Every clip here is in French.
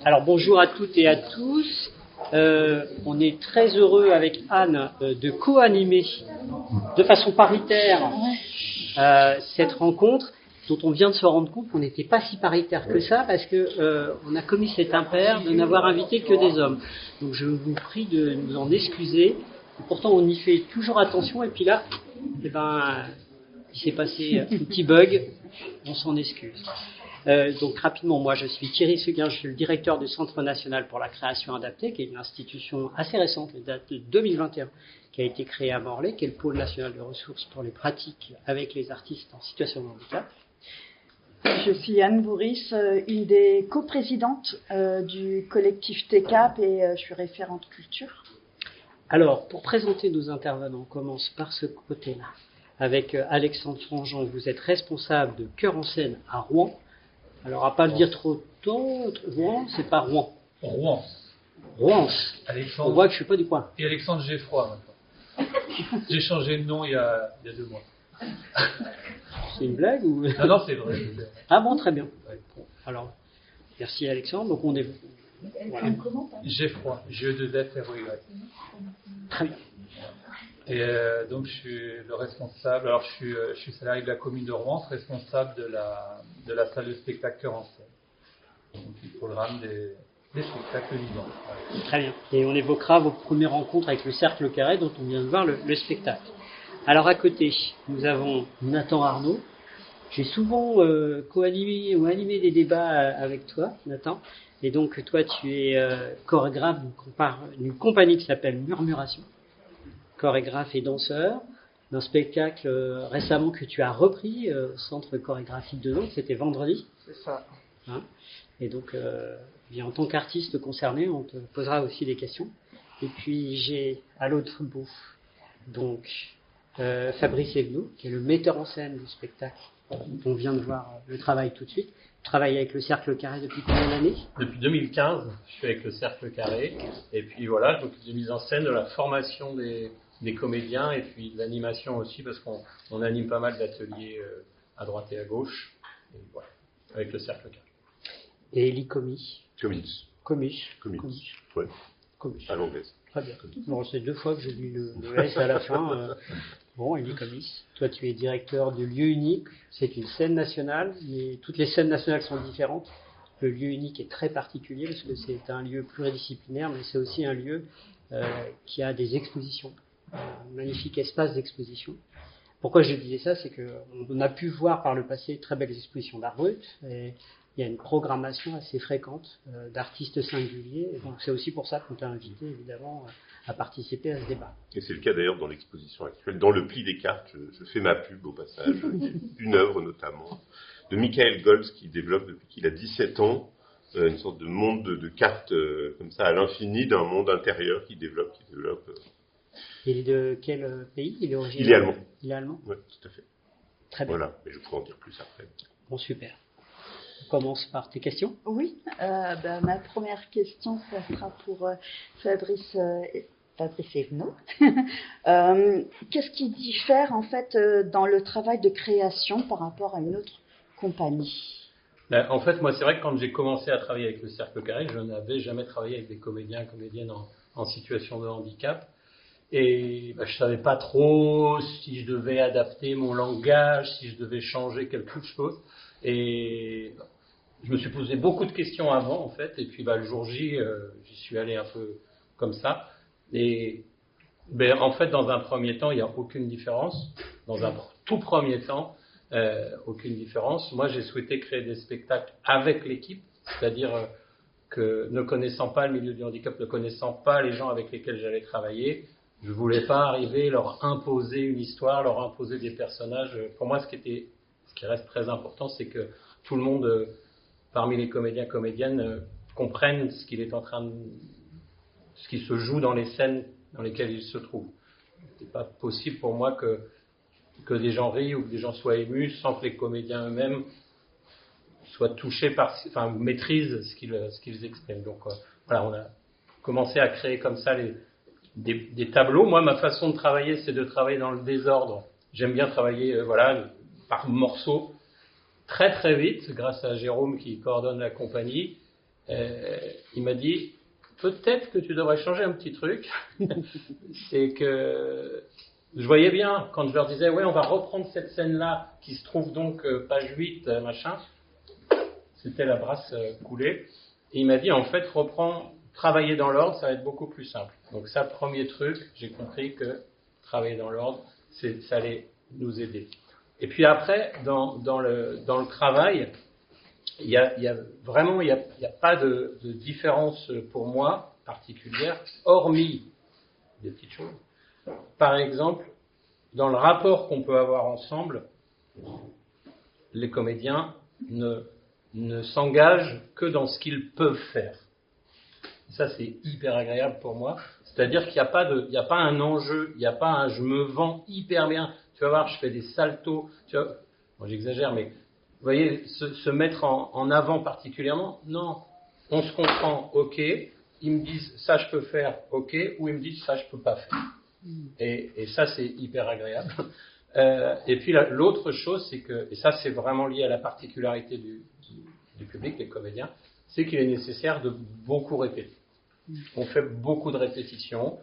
Alors bonjour à toutes et à tous. On est très heureux avec Anne de co-animer de façon paritaire cette rencontre dont on vient de se rendre compte qu'on n'était pas si paritaire que ça parce que on a commis cet impair de n'avoir invité que des hommes. Donc je vous prie de nous en excuser. Et pourtant on y fait toujours attention et puis là, il s'est passé un petit bug. On s'en excuse. Donc rapidement, moi je suis Thierry Seguin, je suis le directeur du Centre national pour la création adaptée, qui est une institution assez récente, qui date de 2021, qui a été créée à Morlaix, qui est le pôle national de ressources pour les pratiques avec les artistes en situation de handicap. Je suis Anne Bourris, une des coprésidentes du collectif TCAP et je suis référente culture. Alors, pour présenter nos intervenants, on commence par ce côté-là, avec Alexandre Franjean. Vous êtes responsable de Cœur en scène à Rouen. Alors, à pas le dire trop tôt, Rouen, c'est pas Rouen. Rouen. Rouen. Alexandre. On voit que je suis pas du coin. Et Alexandre Geffroy, maintenant. J'ai changé de nom il y a 2 mois. C'est une blague ou... Non, c'est vrai. Ah bon, très bien. Ouais. Bon, alors, merci Alexandre. Donc, on est... Voilà. Geffroy, G2F-R-O-Y. Très bien. Et donc, je suis le responsable. Alors, je suis salarié de la commune de Rouen, responsable de la salle de spectacle Cœur en scène. Donc, le programme des spectacles vivants. Voilà. Très bien. Et on évoquera vos premières rencontres avec le Cercle Carré, dont on vient de voir le spectacle. Alors, à côté, nous avons Nathan Arnaud. J'ai souvent co-animé ou animé des débats avec toi, Nathan. Et donc, toi, tu es chorégraphe d'une compagnie qui s'appelle Murmuration. Chorégraphe et danseur, d'un spectacle récemment que tu as repris au Centre chorégraphique de Nantes, c'était vendredi. C'est ça. Hein, et donc, en tant qu'artiste concerné, on te posera aussi des questions. Et puis, j'ai à l'autre bout, donc, Fabrice Evenot, qui est le metteur en scène du spectacle. On vient de voir le travail tout de suite. Tu travailles avec le Cercle Carré depuis combien d'années ? Depuis 2015, je suis avec le Cercle Carré. Et puis voilà, je m'occupe de mise en scène, de la formation des comédiens et puis de l'animation aussi, parce qu'on anime pas mal d'ateliers à droite et à gauche. Et voilà, avec le Cercle Carré. Et Elie Comis. Comis. Ouais. Comis. À l'anglaise. Très bien. Bon, c'est 2 fois que j'ai lu le S à la fin. Bon, Elie Comis. Toi, tu es directeur de Lieu Unique. C'est une scène nationale, mais toutes les scènes nationales sont différentes. Le Lieu Unique est très particulier parce que c'est un lieu pluridisciplinaire, mais c'est aussi un lieu qui a des expositions. Un magnifique espace d'exposition. Pourquoi je disais ça, c'est qu'on a pu voir par le passé très belles expositions d'art brut, et il y a une programmation assez fréquente d'artistes singuliers, et donc c'est aussi pour ça qu'on t'a invité évidemment à participer à ce débat. Et c'est le cas d'ailleurs dans l'exposition actuelle. Dans le pli des cartes, je fais ma pub au passage, une œuvre notamment, de Michael Goltz qui développe depuis qu'il a 17 ans une sorte de monde de cartes comme ça à l'infini, d'un monde intérieur qui développe. Il est de quel pays ? Il est originaire ? Il est allemand. Il est allemand ? Oui, tout à fait. Très bien. Voilà, mais je pourrais en dire plus après. Bon, super. On commence par tes questions. Oui, ma première question, ça sera pour Fabrice Evenot. Qu'est-ce qui diffère en fait dans le travail de création par rapport à une autre compagnie ? En fait, moi, c'est vrai que quand j'ai commencé à travailler avec le Cercle Carré, je n'avais jamais travaillé avec des comédiens, comédiennes en situation de handicap. Et je savais pas trop si je devais adapter mon langage, si je devais changer quelque chose. Et je me suis posé beaucoup de questions avant, en fait. Et puis, le jour J, j'y suis allé un peu comme ça. Et en fait, dans un premier temps, il n'y a aucune différence. Dans un tout premier temps, aucune différence. Moi, j'ai souhaité créer des spectacles avec l'équipe, c'est-à-dire que ne connaissant pas le milieu du handicap, ne connaissant pas les gens avec lesquels j'allais travailler, je ne voulais pas arriver, leur imposer une histoire, leur imposer des personnages. Pour moi, ce qui reste très important, c'est que tout le monde, parmi les comédiens, comédiennes, comprenne ce ce qui se joue dans les scènes dans lesquelles ils se trouvent. C'est pas possible pour moi que des gens rient ou que des gens soient émus sans que les comédiens eux-mêmes soient touchés maîtrisent ce qu'ils expriment. Donc voilà, on a commencé à créer comme ça des tableaux. Moi, ma façon de travailler, c'est de travailler dans le désordre. J'aime bien travailler par morceaux, très très vite, grâce à Jérôme qui coordonne la compagnie. il m'a dit, peut-être que tu devrais changer un petit truc. C'est que je voyais bien, quand je leur disais, ouais, on va reprendre cette scène-là, qui se trouve donc page 8, machin, c'était la brasse coulée. Et il m'a dit, en fait, travailler dans l'ordre, ça va être beaucoup plus simple. Donc ça, premier truc, j'ai compris que travailler dans l'ordre, ça allait nous aider. Et puis après, dans le travail, il y a pas de différence pour moi particulière, hormis des petites choses. Par exemple, dans le rapport qu'on peut avoir ensemble, les comédiens ne s'engagent que dans ce qu'ils peuvent faire. Ça, c'est hyper agréable pour moi. C'est-à-dire qu'il n'y a pas un enjeu, il n'y a pas un je me vends hyper bien. Tu vas voir, je fais des saltos. Bon, j'exagère, mais vous voyez, se mettre en avant particulièrement, non. On se comprend, ok. Ils me disent ça je peux faire, ok. Ou ils me disent ça je peux pas faire. Et ça, c'est hyper agréable. Et puis l'autre chose, c'est que, et ça c'est vraiment lié à la particularité du public, des comédiens, c'est qu'il est nécessaire de beaucoup répéter. On fait beaucoup de répétitions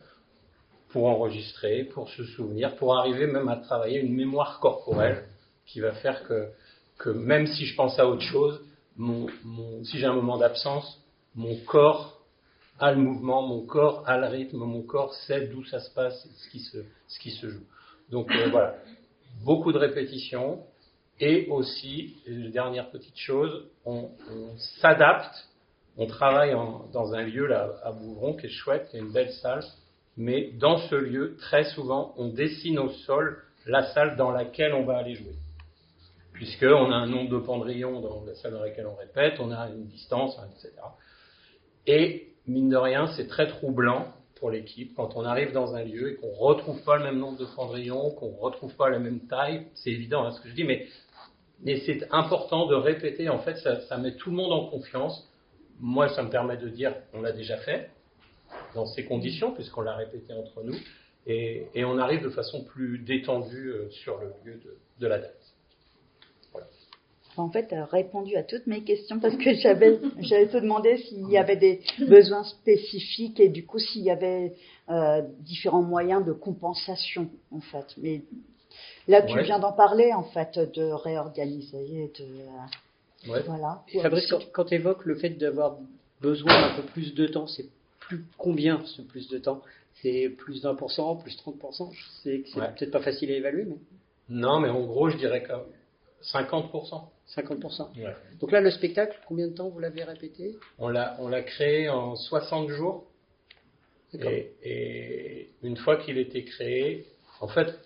pour enregistrer, pour se souvenir, pour arriver même à travailler une mémoire corporelle qui va faire que même si je pense à autre chose, si j'ai un moment d'absence, mon corps a le mouvement, mon corps a le rythme, mon corps sait d'où ça se passe, ce qui se joue. Donc voilà, beaucoup de répétitions. Et aussi, dernière petite chose, on s'adapte. On travaille dans un lieu là à Bouvron qui est chouette, qui est une belle salle, mais dans ce lieu, très souvent, on dessine au sol la salle dans laquelle on va aller jouer. Puisqu'on a un nombre de pendrillons dans la salle dans laquelle on répète, on a une distance, etc. Et mine de rien, c'est très troublant pour l'équipe quand on arrive dans un lieu et qu'on ne retrouve pas le même nombre de pendrillons, qu'on ne retrouve pas la même taille. C'est évident ce que je dis, mais c'est important de répéter. En fait, ça met tout le monde en confiance. Moi, ça me permet de dire, on l'a déjà fait, dans ces conditions, puisqu'on l'a répété entre nous, et on arrive de façon plus détendue sur le lieu de la date. Voilà. En fait, tu as répondu à toutes mes questions, parce que j'allais te demander s'il y avait des besoins spécifiques, et du coup, s'il y avait différents moyens de compensation, en fait. Mais là, tu viens d'en parler, en fait, de réorganiser, voilà. Fabrice, quand tu évoques le fait d'avoir besoin d'un peu plus de temps, c'est combien ce plus de temps? C'est plus d'1%, plus 30%? Je sais que c'est peut-être pas facile à évaluer, mais... Non, mais en gros, je dirais que 50%. 50%. Ouais. Donc là, le spectacle, combien de temps vous l'avez répété? On l'a créé en 60 jours. D'accord. Et une fois qu'il était créé, en fait,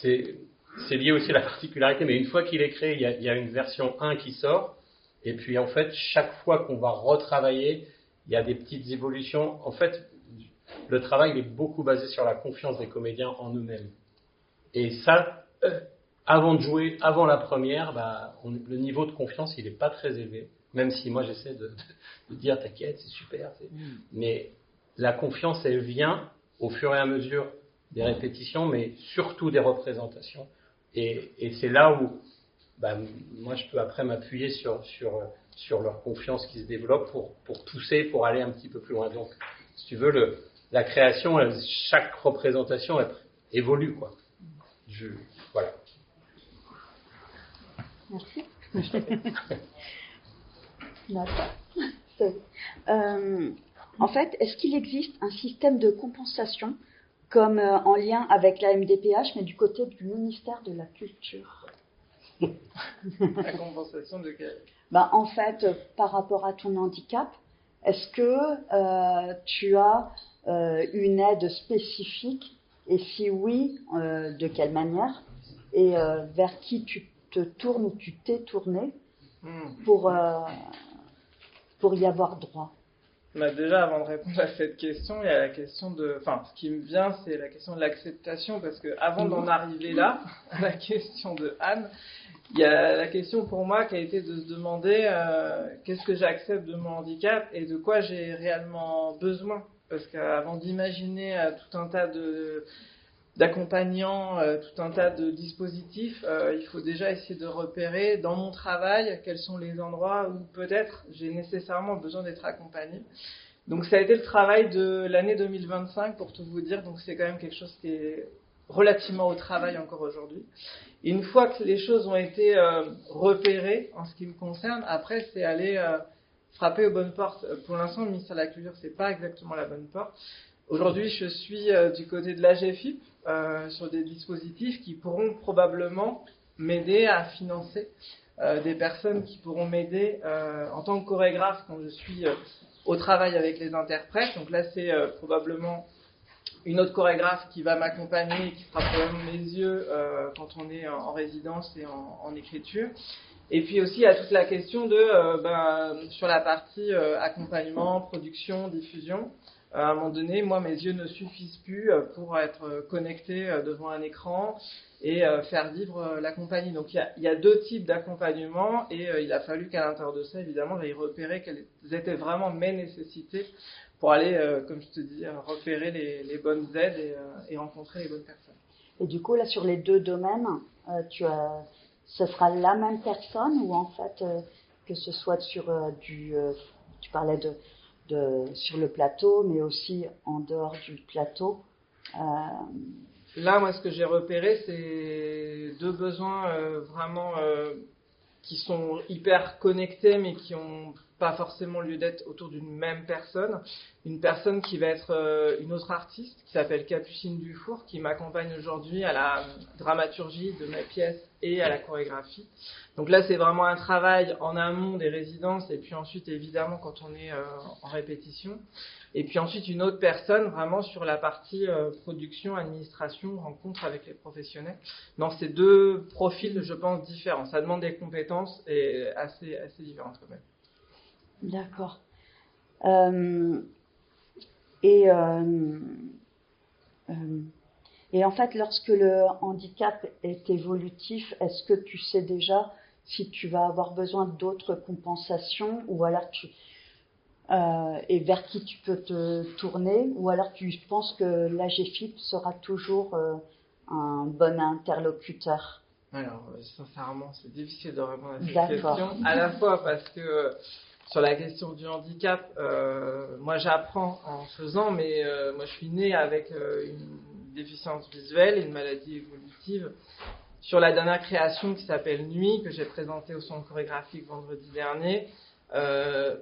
c'est lié aussi à la particularité, mais une fois qu'il est créé, il y a une version 1 qui sort, et puis en fait, chaque fois qu'on va retravailler, il y a des petites évolutions. En fait, le travail il est beaucoup basé sur la confiance des comédiens en eux-mêmes. Et ça, avant de jouer, avant la première, le niveau de confiance, il n'est pas très élevé, même si moi j'essaie de dire, t'inquiète, c'est super. Mais la confiance, elle vient au fur et à mesure des répétitions, mais surtout des représentations. Et c'est là où moi je peux après m'appuyer sur leur confiance qui se développe pour pousser, pour aller un petit peu plus loin. Donc, si tu veux, la création, chaque représentation évolue, quoi. Voilà. Merci. D'accord. En fait, est-ce qu'il existe un système de compensation comme en lien avec la MDPH, mais du côté du ministère de la Culture? La compensation de quel? En fait, par rapport à ton handicap, est-ce que tu as une aide spécifique? Et si oui, de quelle manière? Et vers qui tu te tournes ou tu t'es tourné pour y avoir droit? Déjà, avant de répondre à cette question, il y a la question de... Enfin, ce qui me vient, c'est la question de l'acceptation, parce que avant d'en arriver là, à la question de Anne, il y a la question pour moi qui a été de se demander qu'est-ce que j'accepte de mon handicap et de quoi j'ai réellement besoin. Parce qu'avant d'imaginer tout un tas d'accompagnants, tout un tas de dispositifs. Il faut déjà essayer de repérer dans mon travail quels sont les endroits où peut-être j'ai nécessairement besoin d'être accompagné. Donc ça a été le travail de l'année 2025 pour tout vous dire, donc c'est quand même quelque chose qui est relativement au travail encore aujourd'hui. Et une fois que les choses ont été repérées en ce qui me concerne, après c'est aller frapper aux bonnes portes. Pour l'instant, le ministère de la Culture, c'est pas exactement la bonne porte. Aujourd'hui, je suis du côté de l'AGFIP sur des dispositifs qui pourront probablement m'aider à financer des personnes qui pourront m'aider en tant que chorégraphe quand je suis au travail avec les interprètes. Donc là, c'est probablement une autre chorégraphe qui va m'accompagner et qui fera probablement mes yeux quand on est en résidence et en écriture. Et puis aussi, il y a toute la question de, sur la partie accompagnement, production, diffusion. À un moment donné, moi, mes yeux ne suffisent plus pour être connecté devant un écran et faire vivre la compagnie. Donc, il y a deux types d'accompagnement et il a fallu qu'à l'intérieur de ça, évidemment, j'aille repérer quelles étaient vraiment mes nécessités pour aller, comme je te dis, repérer les bonnes aides et rencontrer les bonnes personnes. Et du coup, là, sur les deux domaines, ce sera la même personne ou en fait, que ce soit sur tu parlais sur le plateau, mais aussi en dehors du plateau. Là, moi, ce que j'ai repéré, c'est deux besoins vraiment qui sont hyper connectés, mais qui n'ont pas forcément lieu d'être autour d'une même personne. Une personne qui va être une autre artiste, qui s'appelle Capucine Dufour, qui m'accompagne aujourd'hui à la dramaturgie de mes pièces et à la chorégraphie. Donc là, c'est vraiment un travail en amont des résidences, et puis ensuite, évidemment, quand on est en répétition. Et puis ensuite, une autre personne vraiment sur la partie production, administration, rencontre avec les professionnels. Donc, c'est deux profils, je pense, différents. Ça demande des compétences et assez différentes quand même. D'accord. Et en fait, lorsque le handicap est évolutif, est-ce que tu sais déjà si tu vas avoir besoin d'autres compensations ou alors et vers qui tu peux te tourner, ou alors tu penses que l'AGFIP sera toujours un bon interlocuteur? Alors, sincèrement, c'est difficile de répondre à cette D'accord. question, à la fois parce que sur la question du handicap, moi j'apprends en faisant, mais moi je suis né avec une déficience visuelle, une maladie évolutive. Sur la dernière création qui s'appelle Nuit, que j'ai présentée au Centre chorégraphique vendredi dernier,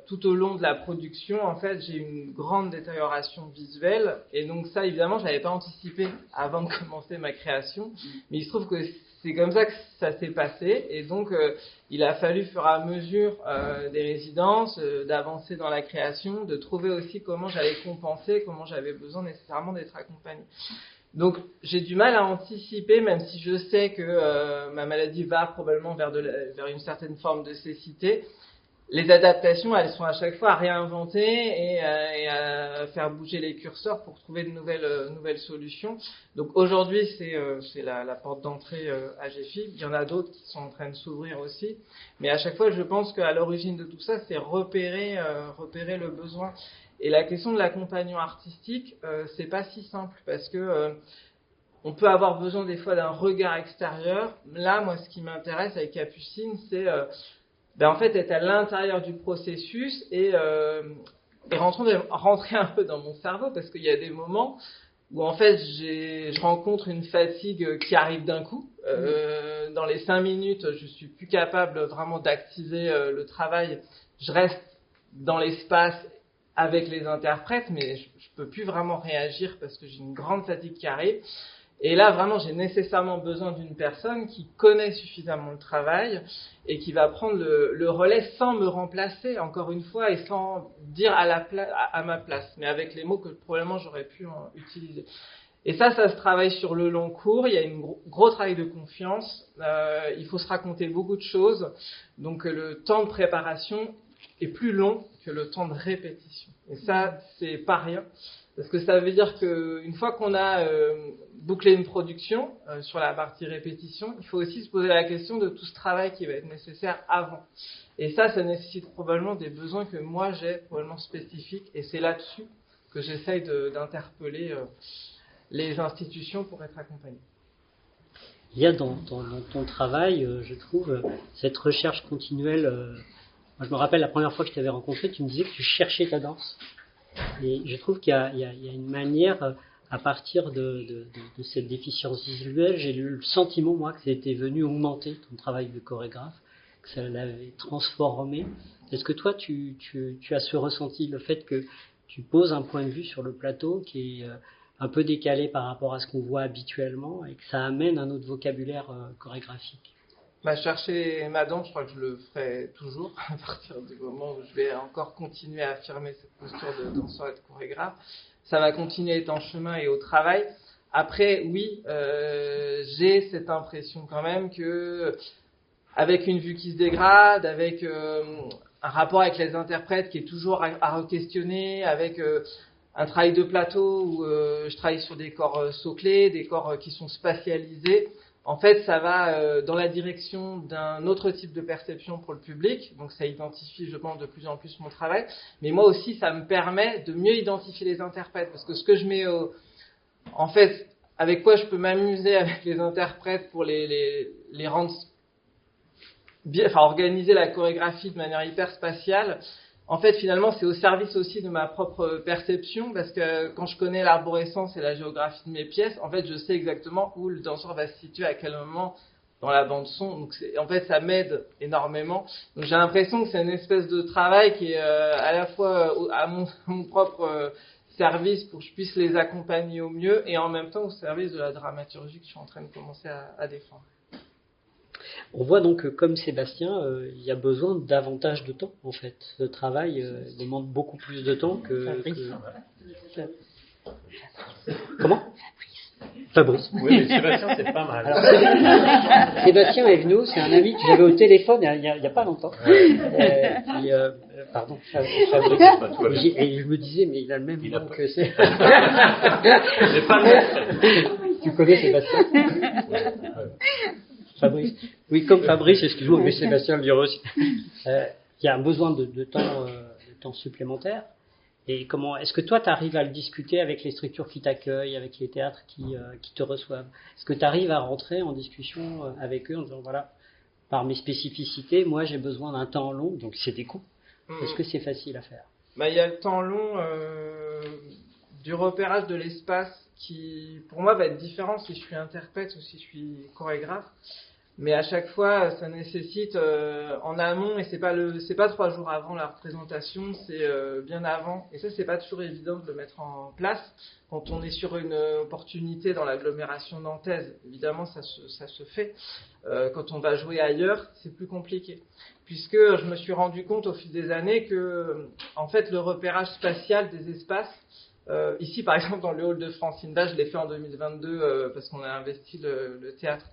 tout au long de la production, en fait, j'ai une grande détérioration visuelle. Et donc ça, évidemment, je n'avais pas anticipé avant de commencer ma création. Mais il se trouve que c'est comme ça que ça s'est passé. Et donc, il a fallu, au fur et à mesure des résidences, d'avancer dans la création, de trouver aussi comment j'allais compenser, comment j'avais besoin nécessairement d'être accompagnée. Donc, j'ai du mal à anticiper, même si je sais que ma maladie va probablement vers une certaine forme de cécité. Les adaptations, elles sont à chaque fois à réinventer et à faire bouger les curseurs pour trouver de nouvelles solutions. Donc aujourd'hui, c'est la porte d'entrée AGFIP. Il y en a d'autres qui sont en train de s'ouvrir aussi. Mais à chaque fois, je pense qu'à l'origine de tout ça, c'est repérer le besoin. Et la question de l'accompagnement artistique, c'est pas si simple parce que on peut avoir besoin des fois d'un regard extérieur. Là, moi, ce qui m'intéresse avec Capucine, c'est en fait être à l'intérieur du processus et rentrer un peu dans mon cerveau, parce qu'il y a des moments où en fait je rencontre une fatigue qui arrive d'un coup. Dans les 5 minutes, je suis plus capable vraiment d'activer le travail. Je reste dans l'espace avec les interprètes, mais je peux plus vraiment réagir parce que j'ai une grande fatigue qui arrive. Et là, vraiment, j'ai nécessairement besoin d'une personne qui connaît suffisamment le travail et qui va prendre le relais sans me remplacer, encore une fois, et sans dire à ma place, mais avec les mots que probablement j'aurais pu utiliser. Et ça se travaille sur le long cours. Il y a un gros travail de confiance. Il faut se raconter beaucoup de choses. Donc, le temps de préparation est plus long que le temps de répétition. Et ça, c'est pas rien. Parce que ça veut dire qu'une fois qu'on a bouclé une production sur la partie répétition, il faut aussi se poser la question de tout ce travail qui va être nécessaire avant. Et ça nécessite probablement des besoins que moi j'ai probablement spécifiques. Et c'est là-dessus que j'essaye d'interpeller les institutions pour être accompagnées. Il y a dans ton travail, je trouve, cette recherche continuelle. Moi, je me rappelle la première fois que je t'avais rencontré, tu me disais que tu cherchais ta danse. Et je trouve qu'il y a une manière, à partir de cette déficience visuelle, j'ai eu le sentiment, moi, que c'était venu augmenter ton travail de chorégraphe, que ça l'avait transformé. Est-ce que toi, tu as ce ressenti, le fait que tu poses un point de vue sur le plateau qui est un peu décalé par rapport à ce qu'on voit habituellement et que ça amène un autre vocabulaire chorégraphique? Chercher ma danse, je crois que je le ferai toujours à partir du moment où je vais encore continuer à affirmer cette posture de danseur et de chorégraphe. Ça va continuer à être en chemin et au travail. Après, oui, j'ai cette impression quand même que, avec une vue qui se dégrade, avec un rapport avec les interprètes qui est toujours à re-questionner, avec un travail de plateau où je travaille sur des corps soclés, des corps qui sont spatialisés. En fait, ça va dans la direction d'un autre type de perception pour le public. Donc, ça identifie, je pense, de plus en plus mon travail. Mais moi aussi, ça me permet de mieux identifier les interprètes. Parce que ce que je mets en fait, avec quoi je peux m'amuser avec les interprètes pour les rendre bien, enfin, organiser la chorégraphie de manière hyper spatiale. En fait, finalement, c'est au service aussi de ma propre perception, parce que quand je connais l'arborescence et la géographie de mes pièces, en fait, je sais exactement où le danseur va se situer, à quel moment dans la bande son. Donc, en fait, ça m'aide énormément. Donc, j'ai l'impression que c'est une espèce de travail qui est à la fois à mon propre service pour que je puisse les accompagner au mieux, et en même temps au service de la dramaturgie que je suis en train de commencer à défendre. On voit donc que, comme Sébastien, il y a besoin davantage de temps, en fait. Le travail demande beaucoup plus de temps que... Comment ? Fabrice. Oui, mais Sébastien, c'est pas mal. Alors, Sébastien est venu, c'est un ami que j'avais au téléphone il y a pas longtemps. Pardon, Fabrice. Et je me disais, mais il a le même nom que c'est. C'est pas le Tu connais Sébastien ? Fabrice. Oui, comme Fabrice, excuse-moi, mais Sébastien le dira aussi. Il y a un besoin de temps supplémentaire. Et comment est-ce que toi, tu arrives à le discuter avec les structures qui t'accueillent, avec les théâtres qui te reçoivent? Est-ce que tu arrives à rentrer en discussion avec eux en disant, voilà, par mes spécificités, moi, j'ai besoin d'un temps long, donc c'est des coûts. Est-ce que c'est facile à faire? Il y a le temps long du repérage de l'espace qui, pour moi, va être différent si je suis interprète ou si je suis chorégraphe. Mais à chaque fois, ça nécessite en amont, et c'est pas 3 jours avant la représentation, c'est bien avant. Et ça, c'est pas toujours évident de le mettre en place quand on est sur une opportunité dans l'agglomération nantaise. Évidemment, ça se fait. Quand on va jouer ailleurs, c'est plus compliqué, puisque je me suis rendu compte au fil des années que, en fait, le repérage spatial des espaces, ici, par exemple, dans le hall de Francine Bach, je l'ai fait en 2022 parce qu'on a investi le théâtre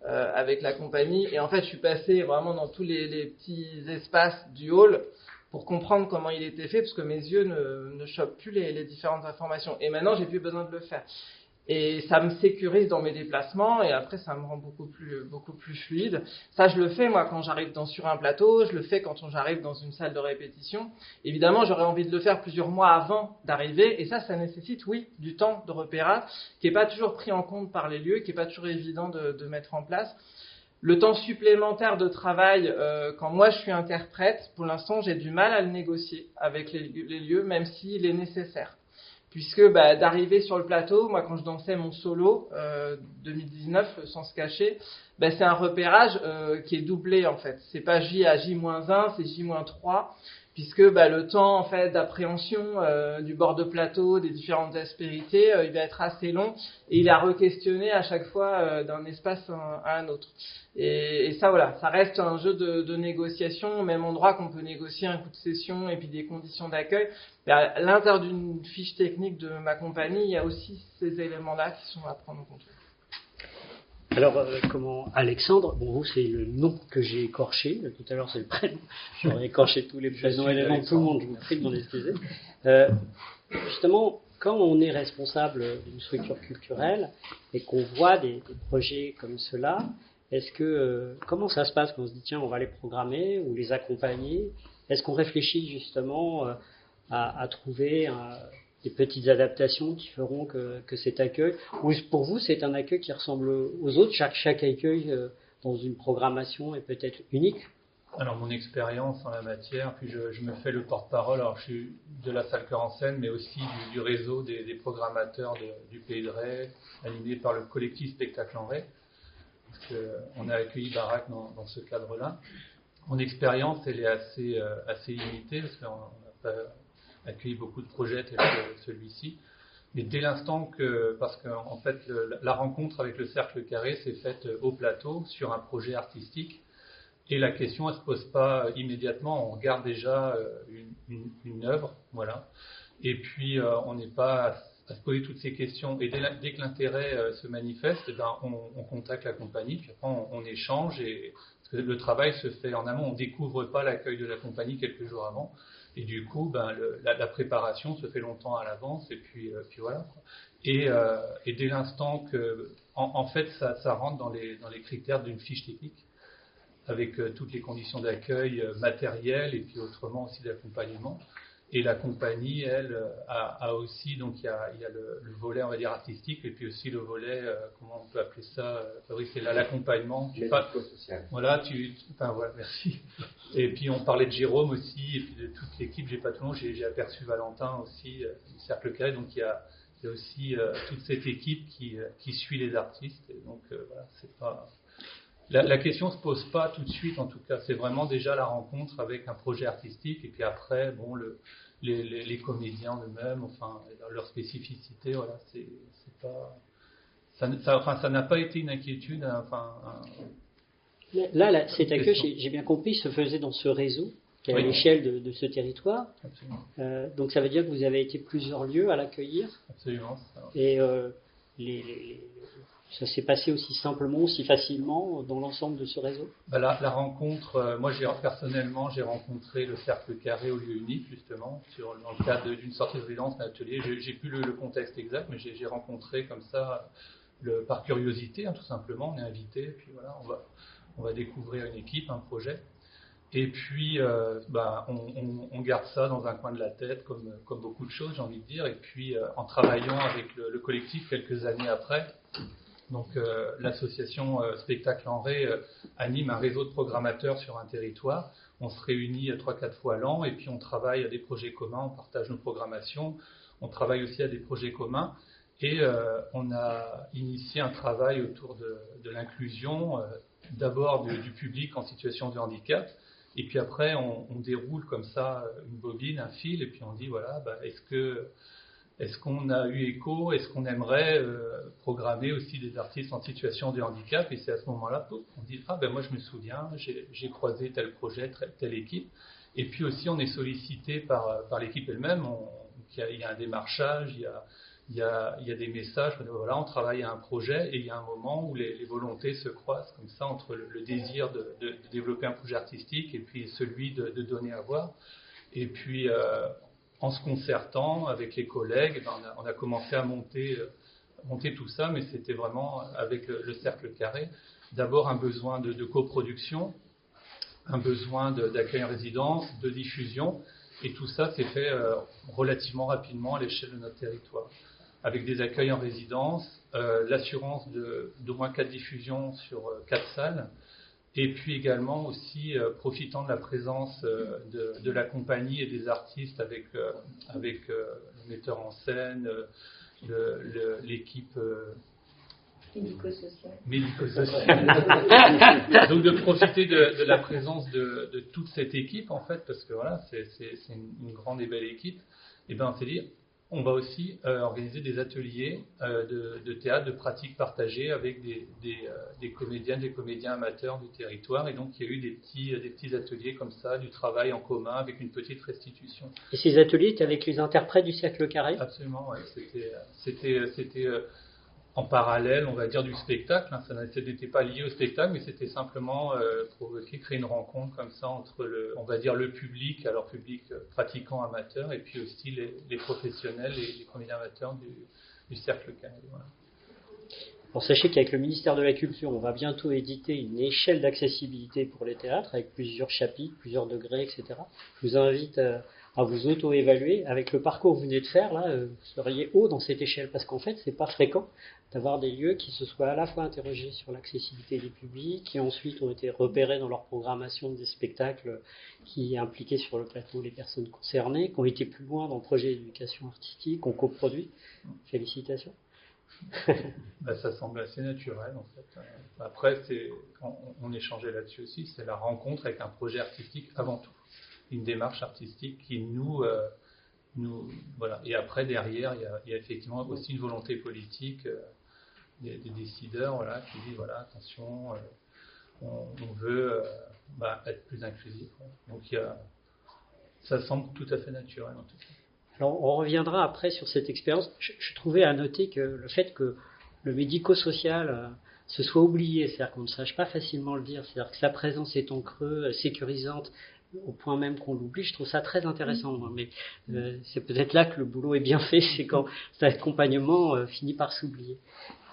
avec la compagnie. Et en fait, je suis passé vraiment dans tous les petits espaces du hall pour comprendre comment il était fait, parce que mes yeux ne chopent plus les différentes informations. Et maintenant, j'ai plus besoin de le faire. Et ça me sécurise dans mes déplacements, et après, ça me rend beaucoup plus fluide. Ça, je le fais, moi, quand j'arrive sur un plateau, je le fais quand j'arrive dans une salle de répétition. Évidemment, j'aurais envie de le faire plusieurs mois avant d'arriver, et ça nécessite, oui, du temps de repérage, qui n'est pas toujours pris en compte par les lieux, qui n'est pas toujours évident de mettre en place. Le temps supplémentaire de travail, quand moi je suis interprète, pour l'instant, j'ai du mal à le négocier avec les lieux, même s'il est nécessaire. Puisque d'arriver sur le plateau, moi quand je dansais mon solo 2019 sans se cacher, c'est un repérage qui est doublé en fait. C'est pas J à J-1, c'est J-3, puisque le temps en fait d'appréhension du bord de plateau, des différentes aspérités, il va être assez long, et il est à re-questionner à chaque fois d'un espace à un autre. Et ça voilà, ça reste un jeu de négociation, au même endroit qu'on peut négocier un coût de session et puis des conditions d'accueil. À l'intérieur d'une fiche technique de ma compagnie, il y a aussi ces éléments-là qui sont à prendre en compte. Alors, Alexandre, bon, vous, c'est le nom que j'ai écorché. Tout à l'heure, c'est le prénom. J'aurais écorché tous les prénoms et les noms de tout le monde. Je vous prie de m'en excuser. Justement, quand on est responsable d'une structure culturelle et qu'on voit des projets comme cela, comment ça se passe quand on se dit, tiens, on va les programmer ou les accompagner? Est-ce qu'on réfléchit justement à trouver des petites adaptations qui feront que cet accueil, ou pour vous c'est un accueil qui ressemble aux autres, chaque accueil dans une programmation est peut-être unique? Alors mon expérience en la matière, puis je me fais le porte-parole, alors je suis de la salle Cœur en Scène, mais aussi du réseau des programmateurs du Pays de Ré, animé par le collectif Spectacle en Ré, parce qu'on a accueilli Baraque dans ce cadre-là. Mon expérience, elle est assez limitée, parce qu'on n'a pas accueilli beaucoup de projets tels que celui-ci. Mais dès l'instant parce qu'en fait, la rencontre avec le Cercle Carré s'est faite au plateau, sur un projet artistique, et la question, elle ne se pose pas immédiatement, on regarde déjà une œuvre, voilà. Et puis, on n'est pas à se poser toutes ces questions. Et dès que l'intérêt se manifeste, eh ben, on contacte la compagnie, puis après on échange, et parce que le travail se fait en amont. On ne découvre pas l'accueil de la compagnie quelques jours avant. Et du coup, ben, la préparation se fait longtemps à l'avance, et puis voilà. Et dès l'instant que, en fait, ça rentre dans les critères d'une fiche technique, avec toutes les conditions d'accueil matérielles et puis autrement aussi d'accompagnement. Et la compagnie, elle, a aussi, donc il y a le volet, on va dire, artistique, et puis aussi le volet, comment on peut appeler ça, Fabrice, c'est l'accompagnement. Médico-social. Voilà, voilà, merci. Et puis on parlait de Jérôme aussi, et puis de toute l'équipe, j'ai pas tout le monde, j'ai aperçu Valentin aussi, du Cercle Carré, donc il y a aussi toute cette équipe qui suit les artistes, et donc voilà, c'est pas... La question ne se pose pas tout de suite, en tout cas. C'est vraiment déjà la rencontre avec un projet artistique, et puis après, bon, les comédiens eux-mêmes, enfin, leur spécificité, voilà, c'est pas... Ça n'a pas été une inquiétude, Là, cet accueil, j'ai bien compris, se faisait dans ce réseau, qui est à l'échelle de ce territoire. Donc ça veut dire que vous avez été plusieurs lieux à l'accueillir. Absolument. Et ça s'est passé aussi simplement, aussi facilement dans l'ensemble de ce réseau? La rencontre, moi personnellement, j'ai rencontré le Cercle Carré au lieu unique, justement, dans le cadre d'une sortie de résidence, d'un atelier. J'ai plus le contexte exact, mais j'ai rencontré comme ça, par curiosité, hein, tout simplement. On est invité, et puis voilà, on va découvrir une équipe, un projet. Et puis, on garde ça dans un coin de la tête, comme beaucoup de choses, j'ai envie de dire. Et puis, en travaillant avec le collectif quelques années après, donc l'association Spectacle en Ré anime un réseau de programmateurs sur un territoire. On se réunit 3-4 fois l'an, et puis on travaille à des projets communs, on partage nos programmations. On travaille aussi à des projets communs. Et on a initié un travail autour de l'inclusion, d'abord du public en situation de handicap. Et puis après, on déroule comme ça une bobine, un fil, et puis on dit, voilà, est-ce qu'on a eu écho, est-ce qu'on aimerait programmer aussi des artistes en situation de handicap? Et c'est à ce moment-là qu'on dit, moi je me souviens, j'ai croisé tel projet, telle équipe. Et puis aussi, on est sollicité par l'équipe elle-même. Il y a un démarchage, il y a des messages. Voilà, on travaille à un projet, et il y a un moment où les volontés se croisent comme ça entre le désir de développer un projet artistique et puis celui de donner à voir. Et puis, en se concertant avec les collègues, on a commencé à monter tout ça, mais c'était vraiment avec le Cercle Carré. D'abord un besoin de coproduction, un besoin d'accueil en résidence, de diffusion, et tout ça s'est fait relativement rapidement à l'échelle de notre territoire, avec des accueils en résidence, l'assurance d'au moins 4 diffusions sur 4 salles, et puis également aussi profitant de la présence de la compagnie et des artistes avec le metteur en scène, l'équipe médico-sociale. Donc de profiter de la présence de toute cette équipe, en fait, parce que voilà, c'est une grande et belle équipe. Et ben, c'est dire, on va aussi organiser des ateliers de théâtre, de pratiques partagées avec des comédiennes, des comédiens amateurs du territoire. Et donc, il y a eu des petits ateliers comme ça, du travail en commun avec une petite restitution. Et ces ateliers étaient avec les interprètes du Cercle Carré? Absolument, oui. C'était en parallèle, on va dire, du spectacle. Hein. Ça n'était pas lié au spectacle, mais c'était simplement créer une rencontre comme ça entre le public, alors public pratiquant amateur, et puis aussi les professionnels et les comédiens amateurs du Cercle Carré. Voilà. Bon, sachez qu'avec le ministère de la Culture, on va bientôt éditer une échelle d'accessibilité pour les théâtres, avec plusieurs chapitres, plusieurs degrés, etc. Je vous invite à vous auto-évaluer. Avec le parcours que vous venez de faire, là, vous seriez haut dans cette échelle, parce qu'en fait, c'est pas fréquent d'avoir des lieux qui se soient à la fois interrogés sur l'accessibilité des publics, qui ensuite ont été repérés dans leur programmation des spectacles qui impliquaient sur le plateau les personnes concernées, qui ont été plus loin dans le projet d'éducation artistique, qu'on coproduit. Félicitations. Ça semble assez naturel en fait. Après, on échangeait là-dessus aussi, c'est la rencontre avec un projet artistique avant tout, une démarche artistique qui nous voilà. Et après derrière, il y a effectivement aussi une volonté politique des décideurs, voilà, qui dit voilà, attention, on veut être plus inclusif. Donc ça semble tout à fait naturel en tout cas. Alors, on reviendra après sur cette expérience. Je trouvais à noter que le fait que le médico-social se soit oublié, c'est-à-dire qu'on ne sache pas facilement le dire, c'est-à-dire que sa présence est en creux, sécurisante, au point même qu'on l'oublie, je trouve ça très intéressant. Mais c'est peut-être là que le boulot est bien fait, c'est quand cet accompagnement finit par s'oublier.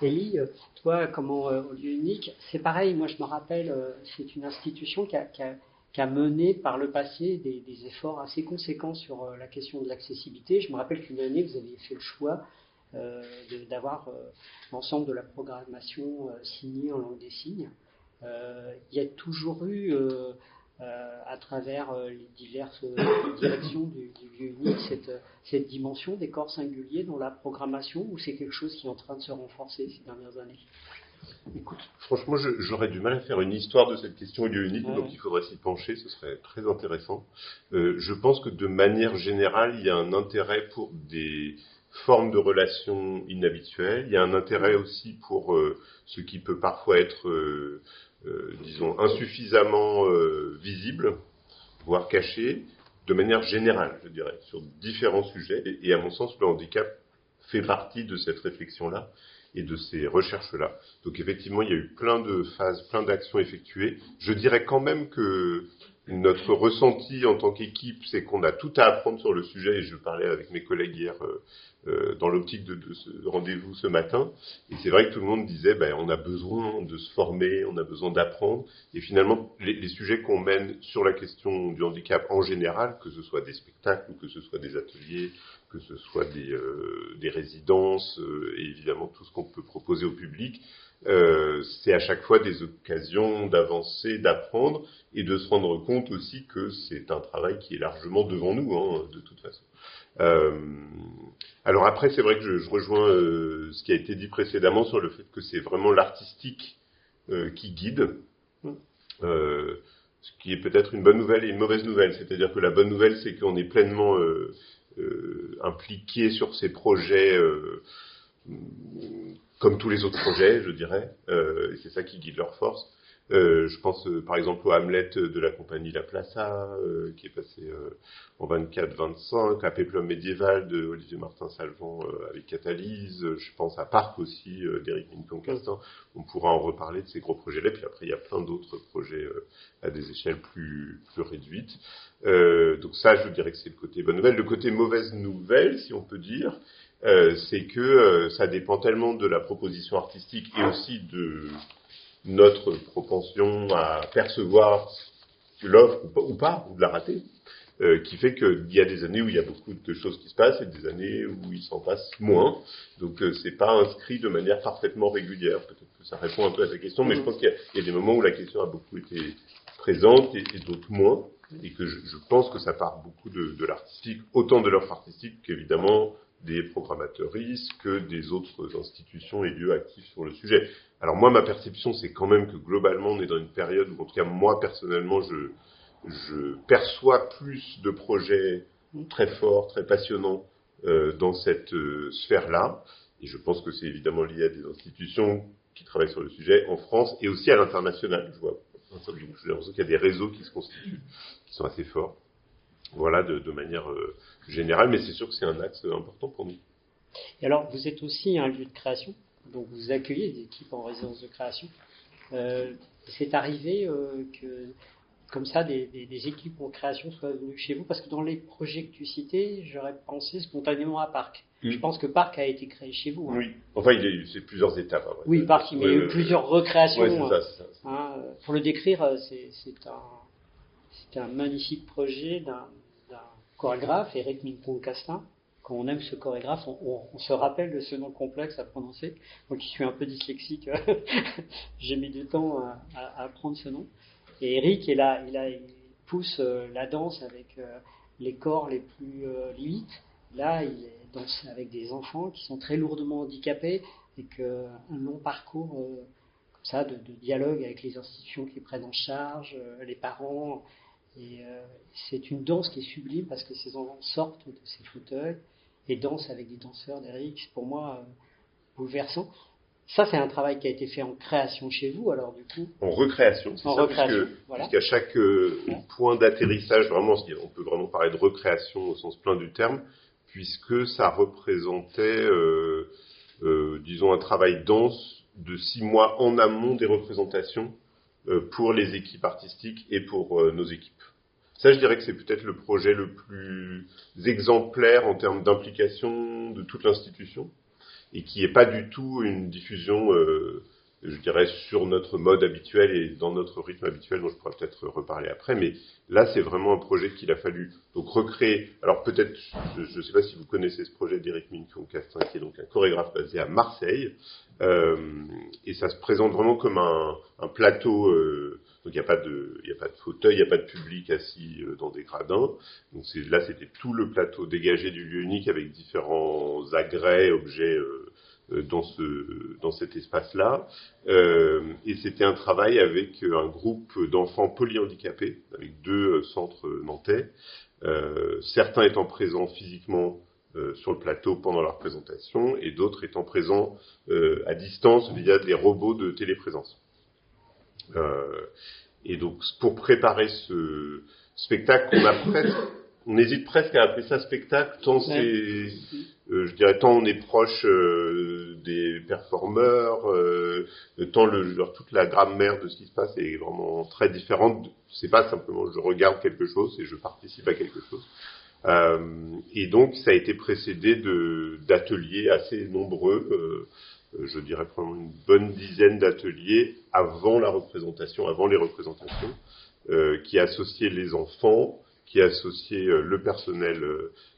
Élie, toi, au lieu unique, c'est pareil, moi je me rappelle, c'est une institution qui a mené par le passé des efforts assez conséquents sur la question de l'accessibilité. Je me rappelle qu'une année, vous aviez fait le choix d'avoir l'ensemble de la programmation signée en langue des signes. Il y a toujours eu, à travers les diverses directions du lieu unique, cette dimension des corps singuliers dans la programmation, ou c'est quelque chose qui est en train de se renforcer ces dernières années? Écoute, franchement, j'aurais du mal à faire une histoire de cette question au lieu unique, donc il faudrait s'y pencher, ce serait très intéressant. Je pense que de manière générale, il y a un intérêt pour des formes de relations inhabituelles, il y a un intérêt aussi pour ce qui peut parfois être, disons, insuffisamment visible, voire caché, de manière générale, je dirais, sur différents sujets. Et à mon sens, le handicap fait partie de cette réflexion-là et de ces recherches-là. Donc effectivement, il y a eu plein de phases, plein d'actions effectuées. Je dirais quand même que notre ressenti en tant qu'équipe, c'est qu'on a tout à apprendre sur le sujet, et je parlais avec mes collègues hier dans l'optique de ce rendez-vous ce matin, et c'est vrai que tout le monde disait, on a besoin de se former, on a besoin d'apprendre, et finalement, les sujets qu'on mène sur la question du handicap en général, que ce soit des spectacles, ou que ce soit des ateliers, que ce soit des résidences, et évidemment tout ce qu'on peut proposer au public, c'est à chaque fois des occasions d'avancer, d'apprendre, et de se rendre compte aussi que c'est un travail qui est largement devant nous, de toute façon. Alors après, c'est vrai que je rejoins ce qui a été dit précédemment sur le fait que c'est vraiment l'artistique qui guide, ce qui est peut-être une bonne nouvelle et une mauvaise nouvelle. C'est-à-dire que la bonne nouvelle, c'est qu'on est pleinement impliqué sur ces projets comme tous les autres projets, je dirais, et c'est ça qui guide leur force. Je pense par exemple au Hamlet de la compagnie La Plaça, qui est passé en 24-25, à Péplum médiéval de Olivier Martin-Salvant avec Catalyse. Je pense à Parc aussi d'Éric Minton-Castin. On pourra en reparler de ces gros projets-là. Puis après, il y a plein d'autres projets à des échelles plus réduites. Donc ça, je dirais que c'est le côté bonne nouvelle. Le côté mauvaise nouvelle, si on peut dire, c'est que ça dépend tellement de la proposition artistique et aussi de notre propension à percevoir l'offre ou pas, ou de la rater, qui fait qu'il y a des années où il y a beaucoup de choses qui se passent et des années où il s'en passe moins. Donc c'est pas inscrit de manière parfaitement régulière. Peut-être que ça répond un peu à ta question, mais je pense qu'il y a des moments où la question a beaucoup été présente et d'autres moins, et que je pense que ça part beaucoup de l'artistique, autant de l'offre artistique qu'évidemment des programmateuristes, que des autres institutions et lieux actifs sur le sujet. Alors moi, ma perception, c'est quand même que globalement, on est dans une période où, en tout cas moi personnellement, je perçois plus de projets très forts, très passionnants dans cette sphère-là, et je pense que c'est évidemment lié à des institutions qui travaillent sur le sujet en France et aussi à l'international. J'ai l'impression qu'il y a des réseaux qui se constituent, qui sont assez forts. Voilà, de manière générale, mais c'est sûr que c'est un axe important pour nous. Et alors, vous êtes aussi un lieu de création, donc vous accueillez des équipes en résidence de création. C'est arrivé que, comme ça, des équipes en création soient venues chez vous, parce que dans les projets que tu citais, j'aurais pensé spontanément à Parc. Je pense que Parc a été créé chez vous. Oui, enfin, c'est plusieurs étapes. Hein, oui, Parc, il y a eu plusieurs recréations. Oui, c'est ça. Pour le décrire, c'est un magnifique projet chorégraphe, Eric Mincon-Castin. Quand on aime ce chorégraphe, on se rappelle de ce nom complexe à prononcer. Moi qui suis un peu dyslexique, j'ai mis du temps à apprendre ce nom. Et Eric est là, il pousse la danse avec les corps les plus limites. Là, il danse avec des enfants qui sont très lourdement handicapés et un long parcours comme ça de dialogue avec les institutions qui prennent en charge, les parents. Et c'est une danse qui est sublime parce que ces enfants sortent de ces fauteuils et dansent avec des danseurs d'Eric. C'est pour moi bouleversant. Ça, c'est un travail qui a été fait en création chez vous, alors du coup. En recréation, c'est en ça, recréation, voilà. puisqu'à chaque point d'atterrissage, vraiment, on peut vraiment parler de recréation au sens plein du terme, puisque ça représentait, disons, un travail dense de 6 mois en amont des représentations pour les équipes artistiques et pour nos équipes. Ça, je dirais que c'est peut-être le projet le plus exemplaire en termes d'implication de toute l'institution et qui n'est pas du tout une diffusion, je dirais, sur notre mode habituel et dans notre rythme habituel, dont je pourrais peut-être reparler après. Mais là, c'est vraiment un projet qu'il a fallu donc recréer. Alors peut-être, je ne sais pas si vous connaissez ce projet d'Eric Mincon-Castin, qui est donc un chorégraphe basé à Marseille. Et ça se présente vraiment comme un plateau. Donc il n'y a pas de fauteuil, il n'y a pas de public assis dans des gradins. Donc là, c'était tout le plateau dégagé du lieu unique avec différents agrès, objets dans cet espace-là. Et c'était un travail avec un groupe d'enfants polyhandicapés, avec 2 centres nantais, certains étant présents physiquement sur le plateau pendant leur présentation et d'autres étant présents à distance via des robots de téléprésence. Et donc, pour préparer ce spectacle, on hésite presque à appeler ça spectacle, tant c'est, je dirais, tant on est proche des performeurs, tant toute la grammaire de ce qui se passe est vraiment très différente. C'est pas simplement je regarde quelque chose et je participe à quelque chose. Et donc, ça a été précédé d'ateliers assez nombreux. Je dirais probablement une bonne dizaine d'ateliers avant les représentations, qui associaient les enfants, qui associaient le personnel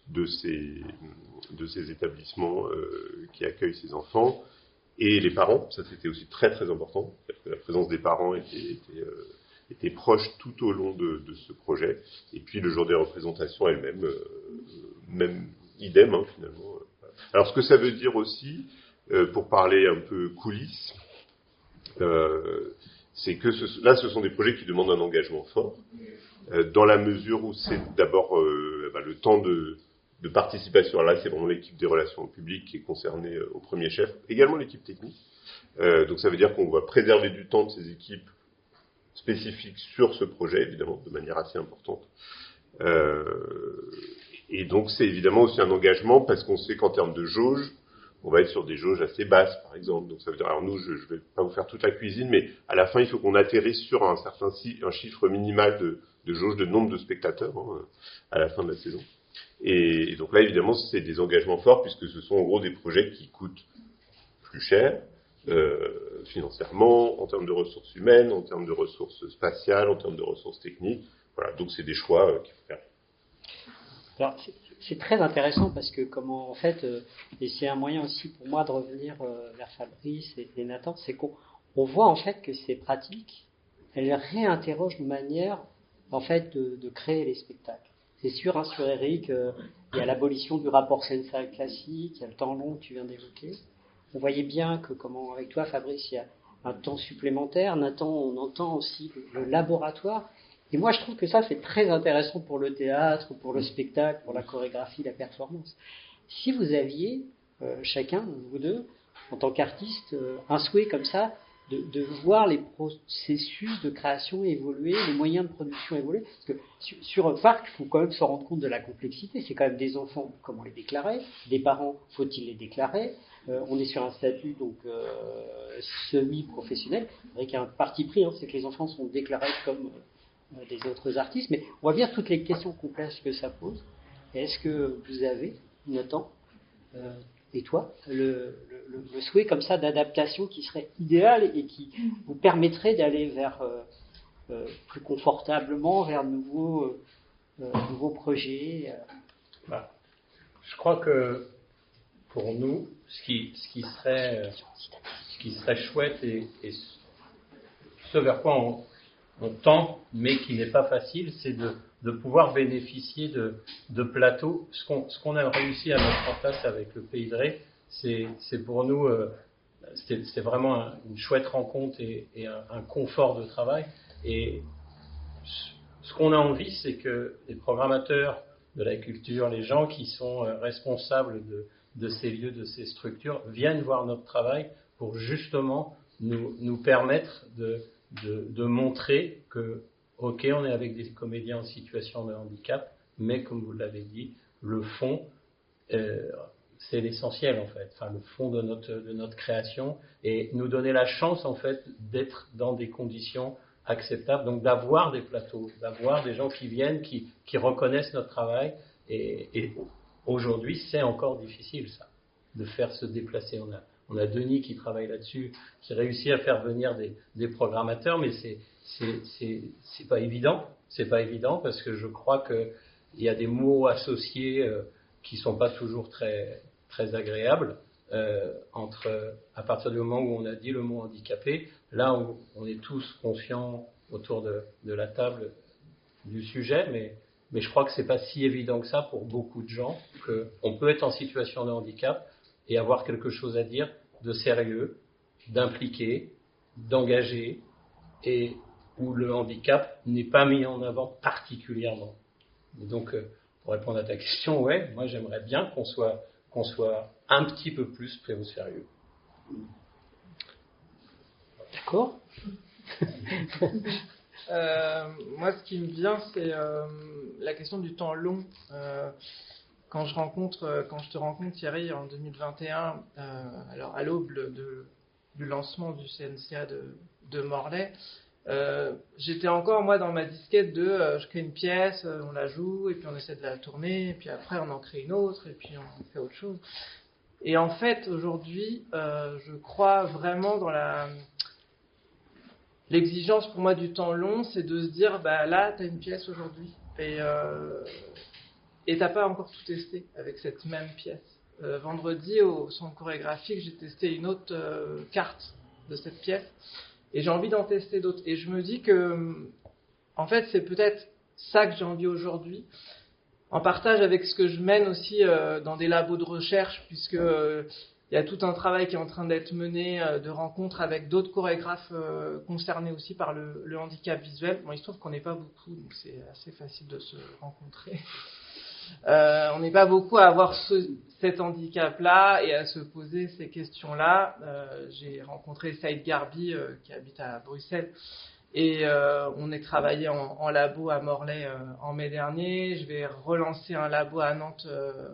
de ces établissements qui accueillent ces enfants, et les parents. Ça, c'était aussi très très important, parce que la présence des parents était proche tout au long de ce projet. Et puis le jour des représentations elles-mêmes, même idem finalement. Alors ce que ça veut dire aussi, pour parler un peu coulisses, c'est que ce sont des projets qui demandent un engagement fort, dans la mesure où c'est d'abord le temps de participation. Alors là, c'est vraiment l'équipe des relations publiques qui est concernée au premier chef, également l'équipe technique. Donc ça veut dire qu'on va préserver du temps de ces équipes spécifiques sur ce projet, évidemment, de manière assez importante. Et donc c'est évidemment aussi un engagement, parce qu'on sait qu'en termes de jauge, on va être sur des jauges assez basses, par exemple. Donc ça veut dire, alors nous, je vais pas vous faire toute la cuisine, mais à la fin, il faut qu'on atterrisse sur un chiffre minimal de jauge de nombre de spectateurs à la fin de la saison. Et donc là, évidemment, c'est des engagements forts, puisque ce sont en gros des projets qui coûtent plus cher, financièrement, en termes de ressources humaines, en termes de ressources spatiales, en termes de ressources techniques. Voilà, donc c'est des choix qu'il faut faire. Alors, c'est très intéressant parce que comment en fait, et c'est un moyen aussi pour moi de revenir vers Fabrice et Nathan, c'est qu'on voit en fait que ces pratiques, elles réinterrogent nos manières en fait de créer les spectacles. C'est sûr, sur Eric, il y a l'abolition du rapport scène-salle classique, il y a le temps long que tu viens d'évoquer. On voyait bien que comment avec toi Fabrice, il y a un temps supplémentaire. Nathan, on entend aussi le laboratoire. Et moi, je trouve que ça, c'est très intéressant pour le théâtre, pour le spectacle, pour la chorégraphie, la performance. Si vous aviez, chacun, vous deux, en tant qu'artiste, un souhait comme ça, de voir les processus de création évoluer, les moyens de production évoluer, parce que sur un parc, il faut quand même se rendre compte de la complexité. C'est quand même des enfants, comment les déclarer, des parents, faut-il les déclarer, on est sur un statut donc semi-professionnel. C'est vrai qu'il y a un parti pris, c'est que les enfants sont déclarés comme des autres artistes, mais on va voir toutes les questions complexes que ça pose. Et est-ce que vous avez, Nathan, et toi, le souhait comme ça d'adaptation qui serait idéal et qui vous permettrait d'aller vers plus confortablement vers de nouveaux nouveaux projets. Je crois que pour nous, ce qui serait chouette et ce vers quoi on tend, mais qui n'est pas facile, c'est de pouvoir bénéficier de plateaux. Ce qu'on a réussi à mettre en place avec le Pays de Ré, c'est pour nous, c'est vraiment une chouette rencontre et un confort de travail. Et ce qu'on a envie, c'est que les programmateurs de la culture, les gens qui sont responsables de ces lieux, de ces structures, viennent voir notre travail pour justement nous permettre de montrer que, ok, on est avec des comédiens en situation de handicap, mais comme vous l'avez dit, le fond, c'est l'essentiel en fait, enfin le fond de notre création, et nous donner la chance en fait d'être dans des conditions acceptables, donc d'avoir des plateaux, d'avoir des gens qui viennent, qui reconnaissent notre travail, et aujourd'hui c'est encore difficile ça, de faire se déplacer. On a Denis qui travaille là-dessus, qui réussit à faire venir des programmateurs, mais c'est pas évident. C'est pas évident parce que je crois que il y a des mots associés qui sont pas toujours très très agréables à partir du moment où on a dit le mot handicapé. Là où on est tous conscients autour de la table du sujet, mais je crois que c'est pas si évident que ça pour beaucoup de gens, qu'on peut être en situation de handicap et avoir quelque chose à dire de sérieux, d'impliqué, d'engagé, et où le handicap n'est pas mis en avant particulièrement. Et donc, pour répondre à ta question, ouais, moi j'aimerais bien qu'on soit un petit peu plus pris au sérieux. D'accord. Moi, ce qui me vient, c'est la question du temps long. Quand je te rencontre, Thierry, en 2021, alors à l'aube du lancement du CNCA de Morlaix, j'étais encore, moi, dans ma disquette je crée une pièce, on la joue, et puis on essaie de la tourner, et puis après on en crée une autre, et puis on fait autre chose. Et en fait, aujourd'hui, je crois vraiment dans l'exigence pour moi du temps long, c'est de se dire, là, t'as une pièce aujourd'hui, et t'as pas encore tout testé avec cette même pièce. Vendredi, au centre chorégraphique, j'ai testé une autre carte de cette pièce, et j'ai envie d'en tester d'autres. Et je me dis que, en fait, c'est peut-être ça que j'ai envie aujourd'hui, en partage avec ce que je mène aussi dans des labos de recherche, puisque il y a tout un travail qui est en train d'être mené de rencontres avec d'autres chorégraphes concernés aussi par le handicap visuel. Bon, il se trouve qu'on n'est pas beaucoup, donc c'est assez facile de se rencontrer. On n'est pas beaucoup à avoir cet handicap-là et à se poser ces questions-là. J'ai rencontré Saïd Garbi qui habite à Bruxelles et on est travaillé en labo à Morlaix en mai dernier. Je vais relancer un labo à Nantes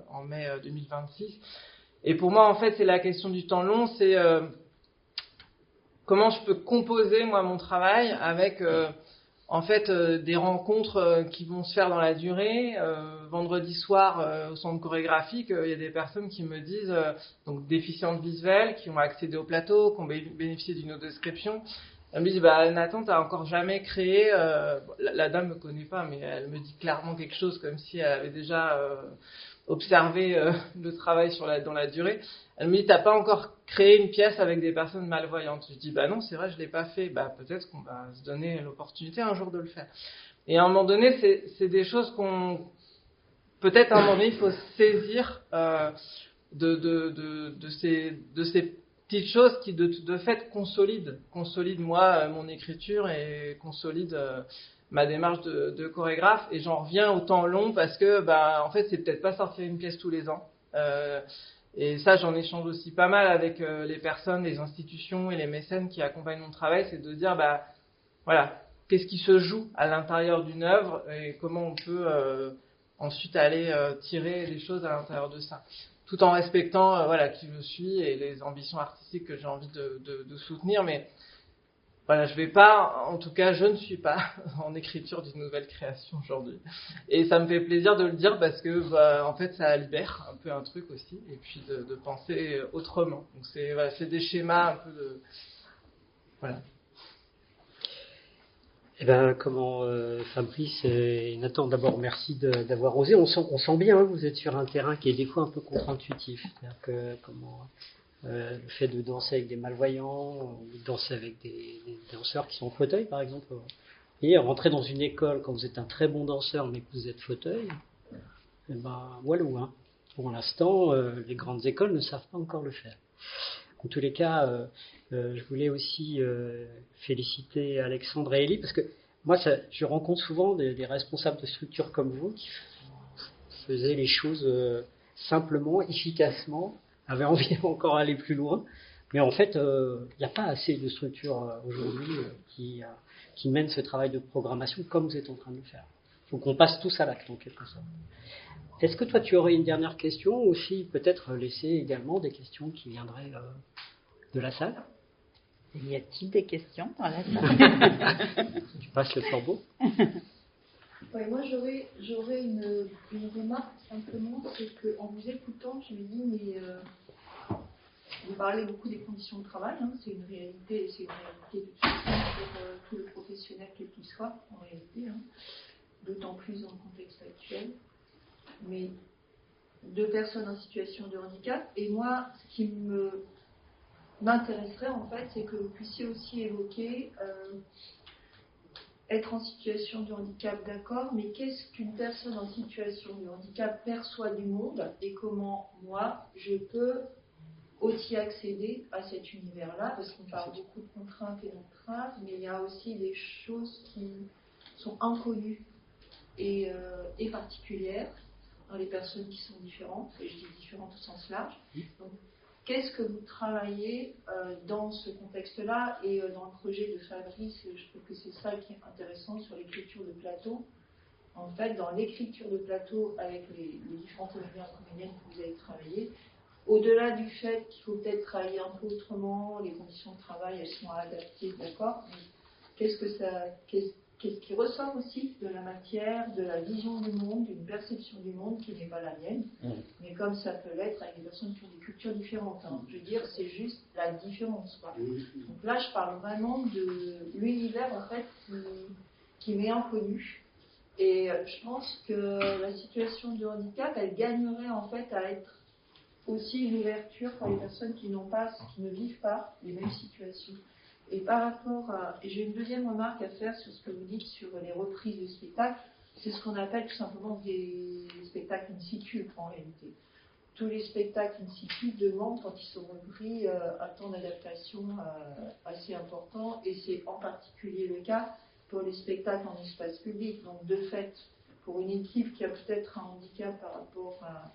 en mai 2026. Et pour moi, en fait, c'est la question du temps long, c'est comment je peux composer moi mon travail avec en fait des rencontres qui vont se faire dans la durée. Vendredi soir au centre chorégraphique, il y a des personnes qui me disent donc déficientes visuelles, qui ont accédé au plateau, qui ont bénéficié d'une auto-description. Elles me disent Nathan, t'as encore jamais créé. La dame me connaît pas, mais elle me dit clairement quelque chose comme si elle avait déjà observé le travail dans la durée. Elle me dit t'as pas encore créé une pièce avec des personnes malvoyantes. Je dis non, c'est vrai, je l'ai pas fait. Peut-être qu'on va se donner l'opportunité un jour de le faire. Et à un moment donné, c'est des choses peut-être à un moment donné, il faut saisir de ces petites choses qui de fait consolident moi mon écriture et consolident ma démarche de chorégraphe. Et j'en reviens au temps long parce que en fait c'est peut-être pas sortir une pièce tous les ans. Et ça, j'en échange aussi pas mal avec les personnes, les institutions et les mécènes qui accompagnent mon travail, c'est de dire voilà, qu'est-ce qui se joue à l'intérieur d'une œuvre et comment on peut ensuite aller tirer des choses à l'intérieur de ça, tout en respectant voilà qui je suis et les ambitions artistiques que j'ai envie de soutenir. Mais voilà, je ne suis pas en écriture d'une nouvelle création aujourd'hui. Et ça me fait plaisir de le dire parce que, en fait, ça libère un peu un truc aussi. Et puis de penser autrement. Donc c'est des schémas un peu de, voilà. Eh ben, Fabrice et Nathan, d'abord merci d'avoir osé. On sent bien, hein, vous êtes sur un terrain qui est des fois un peu contre-intuitif. C'est-à-dire que le fait de danser avec des malvoyants, ou de danser avec des danseurs qui sont en fauteuil, par exemple. Et rentrer dans une école quand vous êtes un très bon danseur mais que vous êtes fauteuil, eh ben, voilà. Hein. Pour l'instant, les grandes écoles ne savent pas encore le faire. En tous les cas, je voulais aussi féliciter Alexandre et Élie, parce que moi, je rencontre souvent des responsables de structures comme vous qui faisaient les choses simplement, efficacement, avaient envie encore aller plus loin. Mais en fait, il n'y a pas assez de structures aujourd'hui qui mènent ce travail de programmation comme vous êtes en train de le faire. Il faut qu'on passe tous à l'acte, en quelque sorte. Est-ce que toi, tu aurais une dernière question, ou aussi peut-être laisser également des questions qui viendraient de la salle? Y a-t-il des questions dans la salle? Tu passes le flambeau. Ouais, moi, j'aurais une remarque simplement, c'est qu'en vous écoutant, je me dis, mais vous parlez beaucoup des conditions de travail, hein, c'est une réalité de toute façon pour tout le professionnel quel qu'il soit, en réalité, hein, d'autant plus dans le contexte actuel. Mais deux personnes en situation de handicap, et moi, ce qui m'intéresserait en fait, c'est que vous puissiez aussi évoquer être en situation de handicap, d'accord, mais qu'est-ce qu'une personne en situation de handicap perçoit du monde et comment moi je peux aussi accéder à cet univers-là, parce qu'on parle beaucoup de contraintes et d'entraves, mais il y a aussi des choses qui sont inconnues et particulières dans les personnes qui sont différentes, et je dis différentes au sens large. Donc, qu'est-ce que vous travaillez dans ce contexte-là et dans le projet de Fabrice, je trouve que c'est ça qui est intéressant sur l'écriture de plateau. En fait, dans l'écriture de plateau avec les différents comédiens et comédiennes que vous avez travaillé, au-delà du fait qu'il faut peut-être travailler un peu autrement, les conditions de travail, elles sont adaptées, d'accord, mais qu'est-ce qui ressort aussi de la matière, de la vision du monde, d'une perception du monde qui n'est pas la mienne, mais comme ça peut l'être avec des personnes qui ont des cultures différentes. Hein. Je veux dire, c'est juste la différence, quoi. Donc là, je parle vraiment de l'univers, en fait, qui m'est inconnu. Et je pense que la situation de handicap, elle gagnerait, en fait, à être aussi une ouverture pour les personnes qui ne vivent pas les mêmes situations. Et par rapport à... Et j'ai une deuxième remarque à faire sur ce que vous dites sur les reprises de spectacles. C'est ce qu'on appelle tout simplement des spectacles in situ, en réalité. Tous les spectacles in situ demandent, quand ils sont repris, un temps d'adaptation assez important. Et c'est en particulier le cas pour les spectacles en espace public. Donc, de fait, pour une équipe qui a peut-être un handicap par rapport à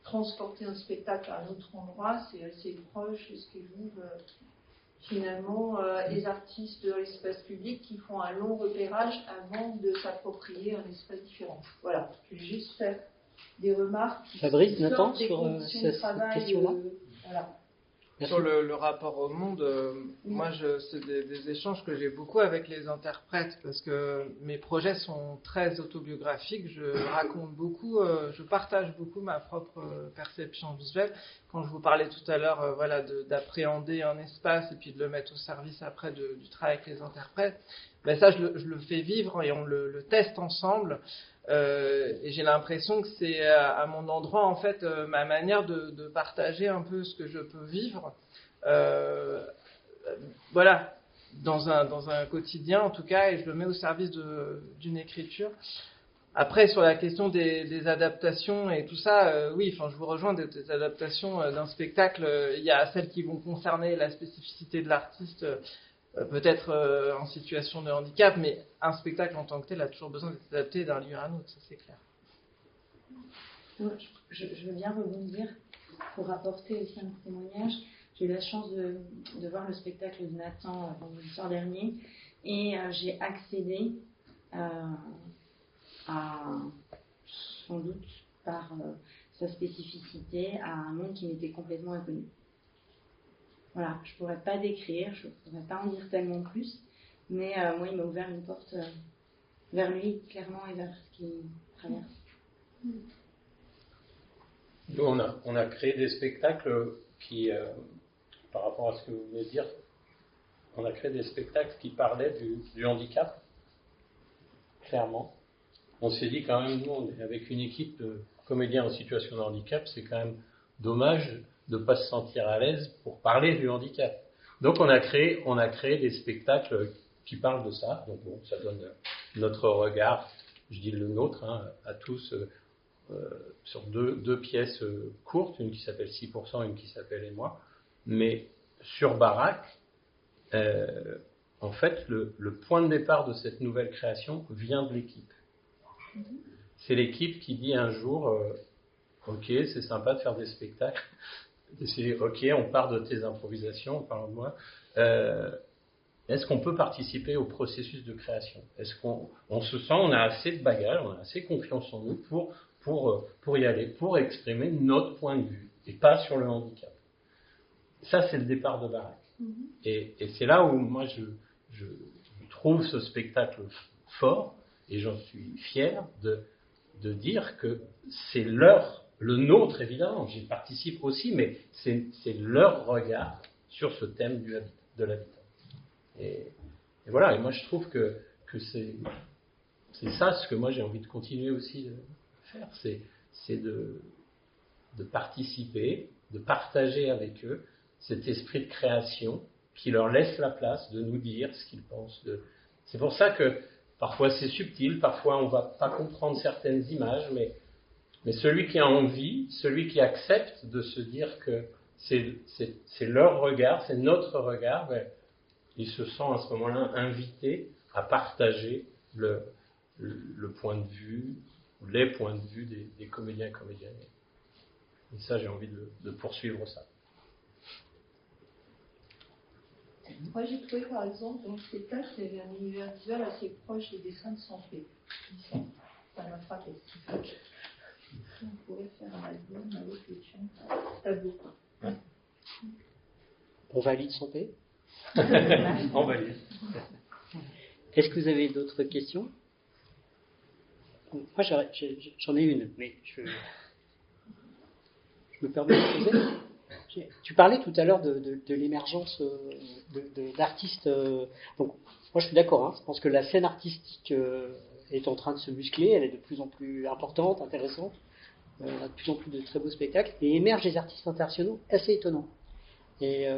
transporter un spectacle à un autre endroit, c'est assez proche de ce que vivent finalement les artistes de l'espace public qui font un long repérage avant de s'approprier un espace différent. Voilà, je vais juste faire des remarques. Fabrice, Nathan, sur cette question-là. Voilà. Merci. Sur le rapport au monde, moi, c'est des échanges que j'ai beaucoup avec les interprètes parce que mes projets sont très autobiographiques. Je raconte beaucoup, je partage beaucoup ma propre perception visuelle. Quand je vous parlais tout à l'heure, d'appréhender un espace et puis de le mettre au service après du travail avec les interprètes, ben ça, je le fais vivre et on le teste ensemble. Et j'ai l'impression que c'est à mon endroit en fait ma manière de partager un peu ce que je peux vivre dans un quotidien en tout cas, et je le mets au service d'une écriture. Après sur la question des adaptations et tout ça, oui, enfin je vous rejoins, des adaptations d'un spectacle, il y a celles qui vont concerner la spécificité de l'artiste, peut-être en situation de handicap, mais un spectacle en tant que tel a toujours besoin d'être adapté d'un lieu à un autre, ça c'est clair. Je veux bien rebondir pour apporter aussi un témoignage. J'ai eu la chance de voir le spectacle de Nathan le soir dernier et j'ai accédé sans doute par sa spécificité à un monde qui m'était complètement inconnu. Voilà, je ne pourrais pas décrire, je ne pourrais pas en dire tellement plus, mais moi, il m'a ouvert une porte vers lui, clairement, et vers ce qu'il traverse. Nous, on a créé des spectacles qui, par rapport à ce que vous venez de dire, on a créé des spectacles qui parlaient du handicap, clairement. On s'est dit quand même, nous, on est avec une équipe de comédiens en situation de handicap, c'est quand même dommage de ne pas se sentir à l'aise pour parler du handicap. Donc on a créé des spectacles qui parlent de ça. Donc bon, ça donne notre regard, je dis le nôtre, à tous, sur deux pièces courtes, une qui s'appelle 6%, une qui s'appelle Et moi. Mais sur Baraque, en fait, le point de départ de cette nouvelle création vient de l'équipe. C'est l'équipe qui dit un jour, ok, c'est sympa de faire des spectacles, c'est ok, on part de tes improvisations, on parle de moi, est-ce qu'on peut participer au processus de création? Est-ce qu'on se sent, on a assez de bagages, on a assez confiance en nous pour y aller, pour exprimer notre point de vue, et pas sur le handicap. Ça, c'est le départ de Baraque. Et c'est là où moi, je trouve ce spectacle fort, et j'en suis fier de dire que c'est le nôtre évidemment, j'y participe aussi, mais c'est leur regard sur ce thème de l'habitat. Et voilà, et moi je trouve que c'est ça ce que moi j'ai envie de continuer aussi de faire, c'est de participer, de partager avec eux cet esprit de création qui leur laisse la place de nous dire ce qu'ils pensent. C'est pour ça que parfois c'est subtil, parfois on ne va pas comprendre certaines images, mais celui qui a envie, celui qui accepte de se dire que c'est leur regard, c'est notre regard, il se sent à ce moment-là invité à partager le point de vue, les points de vue des comédiens et comédiennes. Et ça, j'ai envie de poursuivre ça. Moi, j'ai trouvé, par exemple, dans le spectacle, il y avait un univers visuel assez proche des dessins de Sampé. Ça m'a frappé. On pourrait faire un album avec les tableaux. On valide son P. On valide. Est-ce que vous avez d'autres questions? Moi, j'en ai une, mais je me permets de poser. Tu parlais tout à l'heure de l'émergence d'artistes. Donc, moi, je suis d'accord. Je pense que la scène artistique est en train de se muscler. Elle est de plus en plus importante, intéressante. On a de plus en plus de très beaux spectacles. Et émergent des artistes internationaux assez étonnants. Et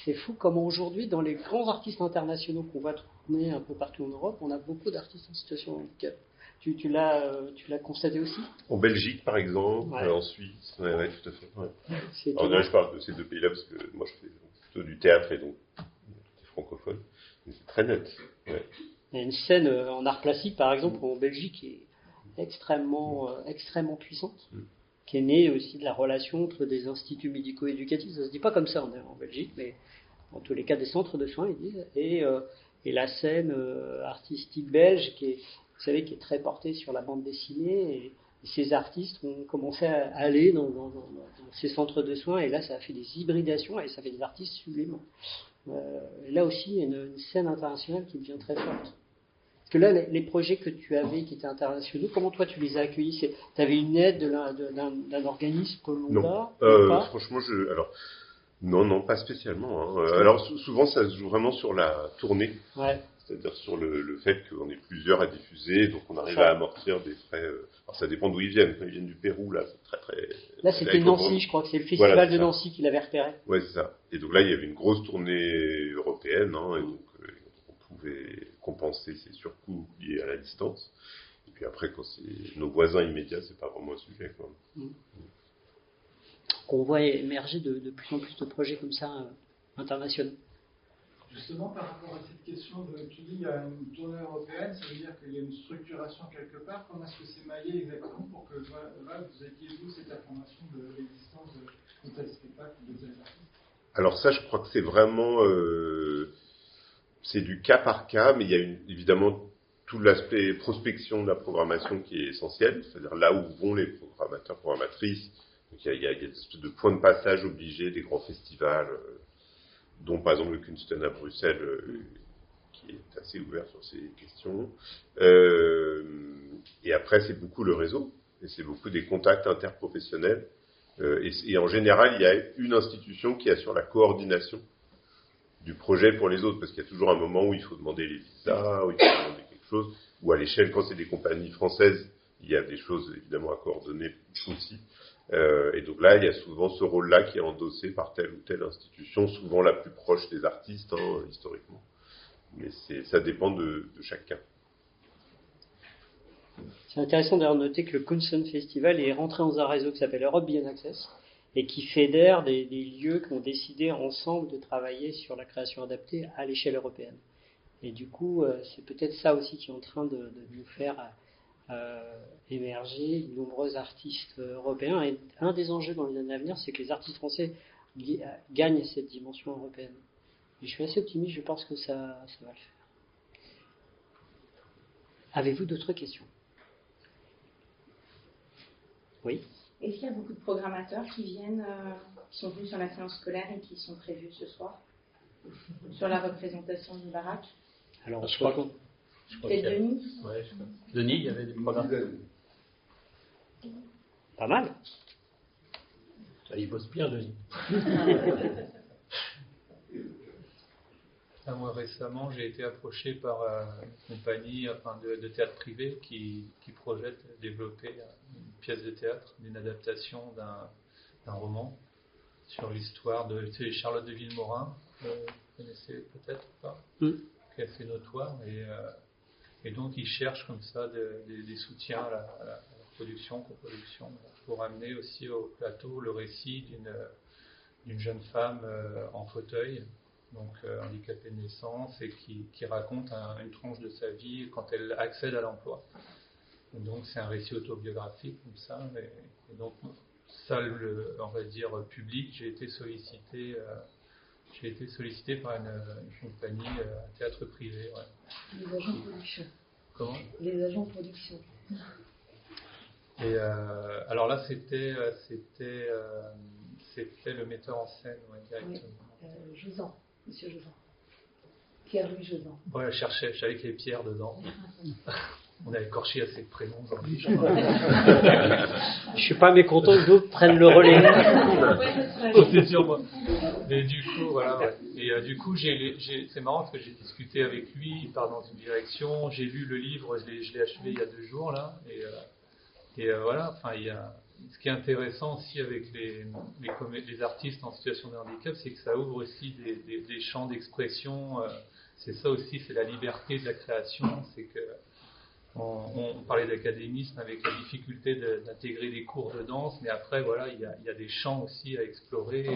c'est fou comment aujourd'hui, dans les grands artistes internationaux qu'on va trouver un peu partout en Europe, on a beaucoup d'artistes en situation de handicap. Tu l'as constaté aussi? En Belgique, par exemple, ouais. En Suisse, ouais, tout à fait. Ouais. Alors là, je parle de ces deux pays-là parce que moi, je fais plutôt du théâtre et donc c'est francophone. Mais c'est très net. Ouais. Il y a une scène en art plastique, par exemple, en Belgique, qui est extrêmement puissante, qui est née aussi de la relation entre des instituts médico-éducatifs. Ça se dit pas comme ça en Belgique, mais en tous les cas des centres de soins, ils disent. Et la scène artistique belge, qui est très portée sur la bande dessinée, et ces artistes ont commencé à aller dans ces centres de soins, et là ça a fait des hybridations, et ça fait des artistes sublimes. Là aussi, il y a une scène internationale qui devient très forte. Parce que là, les projets que tu avais qui étaient internationaux, comment toi tu les as accueillis? Tu avais une aide d'un organisme Colomba? Non, franchement, non, pas spécialement. Alors souvent, ça se joue vraiment sur la tournée. Ouais. C'est-à-dire sur le fait qu'on est plusieurs à diffuser, donc on arrive à amortir des frais. Alors ça dépend d'où ils viennent. Quand ils viennent du Pérou, là, c'est très très. Là, c'était Nancy, je crois que c'est le festival de Nancy qui l'avait repéré. Ouais, c'est ça. Et donc là, il y avait une grosse tournée européenne, et donc on pouvait compenser ces surcoûts liés à la distance. Et puis après, quand c'est nos voisins immédiats, c'est pas vraiment un sujet, quoi. On voit émerger de plus en plus de projets comme ça internationaux. Justement, par rapport à cette question, tu dis qu'il y a une tournée européenne, ça veut dire qu'il y a une structuration quelque part. Comment est-ce que c'est maillé exactement pour que vous ayez vous cette information de l'existence de tel spectacle ou de tel artiste? Alors ça, je crois que c'est vraiment c'est du cas par cas, mais il y a évidemment tout l'aspect prospection de la programmation qui est essentiel, c'est-à-dire là où vont les programmateurs, programmatrices. Donc il y a des espèces de points de passage obligés, des grands festivals, dont par exemple le Kunsten à Bruxelles, qui est assez ouvert sur ces questions. Et après, c'est beaucoup le réseau, et c'est beaucoup des contacts interprofessionnels Et en général, il y a une institution qui assure la coordination du projet pour les autres, parce qu'il y a toujours un moment où il faut demander les visas, où il faut demander quelque chose, ou à l'échelle, quand c'est des compagnies françaises, il y a des choses évidemment à coordonner aussi. Et donc là, il y a souvent ce rôle-là qui est endossé par telle ou telle institution, souvent la plus proche des artistes, historiquement. Mais ça dépend de chaque cas. C'est intéressant d'ailleurs de noter que le Kunsten Festival est rentré dans un réseau qui s'appelle Europe Bien Access et qui fédère des lieux qui ont décidé ensemble de travailler sur la création adaptée à l'échelle européenne. Et du coup, c'est peut-être ça aussi qui est en train de nous faire émerger de nombreux artistes européens. Et un des enjeux dans les années à venir, c'est que les artistes français gagnent cette dimension européenne. Et je suis assez optimiste, je pense que ça va le faire. Avez-vous d'autres questions ? Oui. Est-ce qu'il y a beaucoup de programmateurs qui viennent, qui sont venus sur la séance scolaire et qui sont prévus ce soir sur la représentation du baraque? Alors, je crois C'est Denis. Ouais, Denis, il y avait des programmes. Pas mal. Il bosse bien, Denis. Moi, récemment, j'ai été approché par une compagnie de théâtre privé qui projette développer une pièce de théâtre, d'une adaptation d'un roman sur l'histoire de Charlotte de Villemorin. Vous connaissez peut-être pas, qui est assez notoire. Et donc, ils cherchent comme ça des soutiens à la production, coproduction, pour amener aussi au plateau le récit d'une jeune femme en fauteuil, donc handicapée de naissance, et qui raconte une tranche de sa vie quand elle accède à l'emploi. Et donc c'est un récit autobiographique comme ça, et donc salle, on va dire, publique, j'ai été sollicité par une compagnie, un théâtre privé. Ouais. Les agents de production. Comment ? Les agents de production. Et alors là, c'était le metteur en scène, ouais, directement. Oui, Josan, monsieur Josan. Pierre-Louis Josan. Ouais, je savais qu'il y avait Pierre dedans. On a écorché assez de prénoms dans les Je suis pas mécontent que d'autres prennent le relais. C'est sur moi. Mais du coup, voilà. Ouais. Et du coup, c'est marrant parce que j'ai discuté avec lui, il part dans une direction, j'ai lu le livre, je l'ai achevé il y a 2 jours là, et voilà. Enfin, ce qui est intéressant aussi avec les artistes en situation de handicap, c'est que ça ouvre aussi des champs d'expression. C'est ça aussi, c'est la liberté de la création, c'est que on parlait d'académisme avec la difficulté d'intégrer des cours de danse, mais après, voilà, il y a des champs aussi à explorer,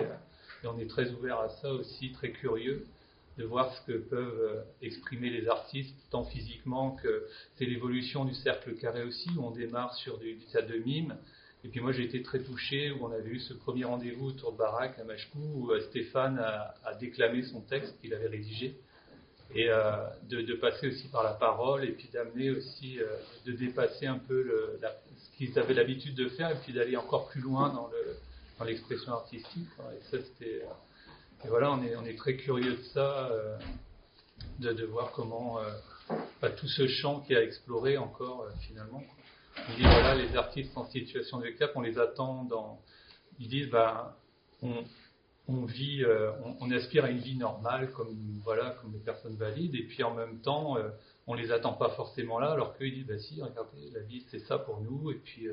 et on est très ouvert à ça aussi, très curieux de voir ce que peuvent exprimer les artistes, tant physiquement que c'est l'évolution du cercle carré aussi, où on démarre sur du théâtre de mime. Et puis moi, j'ai été très touché, où on avait eu ce premier rendez-vous autour de Baraque à Machecou, où Stéphane a déclamé son texte qu'il avait rédigé. Et de passer aussi par la parole, et puis d'amener aussi, de dépasser un peu ce qu'ils avaient l'habitude de faire, et puis d'aller encore plus loin dans l'expression artistique. Et ça, c'était... et voilà, on est très curieux de ça, de voir comment tout ce champ qui a exploré encore, finalement. On dit, voilà, les artistes en situation de handicap, on les attend ils disent, on vit, on aspire à une vie normale comme les personnes valides, et puis en même temps on les attend pas forcément là, alors qu'eux ils disent si, regardez, la vie c'est ça pour nous, et puis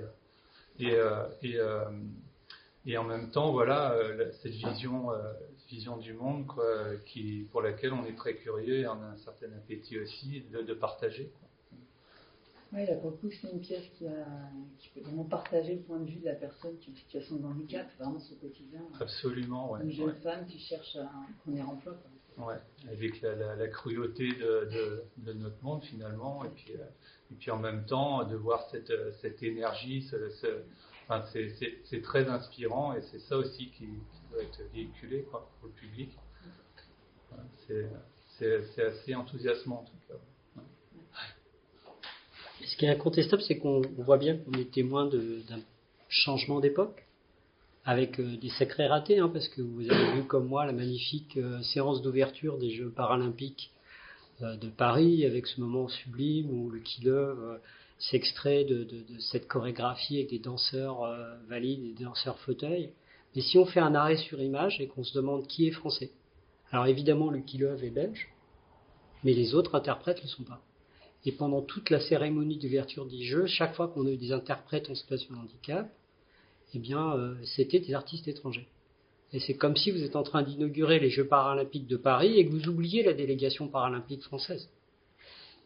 et en même temps voilà, cette vision du monde pour laquelle on est très curieux, et on a un certain appétit aussi de partager. Oui, là, pour le coup, c'est une pièce qui peut vraiment partager le point de vue de la personne qui est en situation de handicap, vraiment son quotidien. Absolument, ouais. Une jeune femme qui cherche un premier emploi. Ouais, avec la cruauté de notre monde finalement, et puis en même temps de voir cette énergie, c'est très inspirant, et c'est ça aussi qui doit être véhiculé pour le public. C'est assez enthousiasmant en tout cas. Ce qui est incontestable, c'est qu'on voit bien qu'on est témoin d'un changement d'époque, avec des sacrés ratés, parce que vous avez vu comme moi la magnifique séance d'ouverture des Jeux paralympiques de Paris, avec ce moment sublime où le qui-l'œuvre s'extrait de cette chorégraphie avec des danseurs valides et des danseurs fauteuils. Mais si on fait un arrêt sur image et qu'on se demande qui est français, alors évidemment Lucky Love est belge, mais les autres interprètes ne le sont pas. Et pendant toute la cérémonie d'ouverture des Jeux, chaque fois qu'on a eu des interprètes en situation de handicap, eh bien, c'était des artistes étrangers. Et c'est comme si vous êtes en train d'inaugurer les Jeux paralympiques de Paris et que vous oubliez la délégation paralympique française.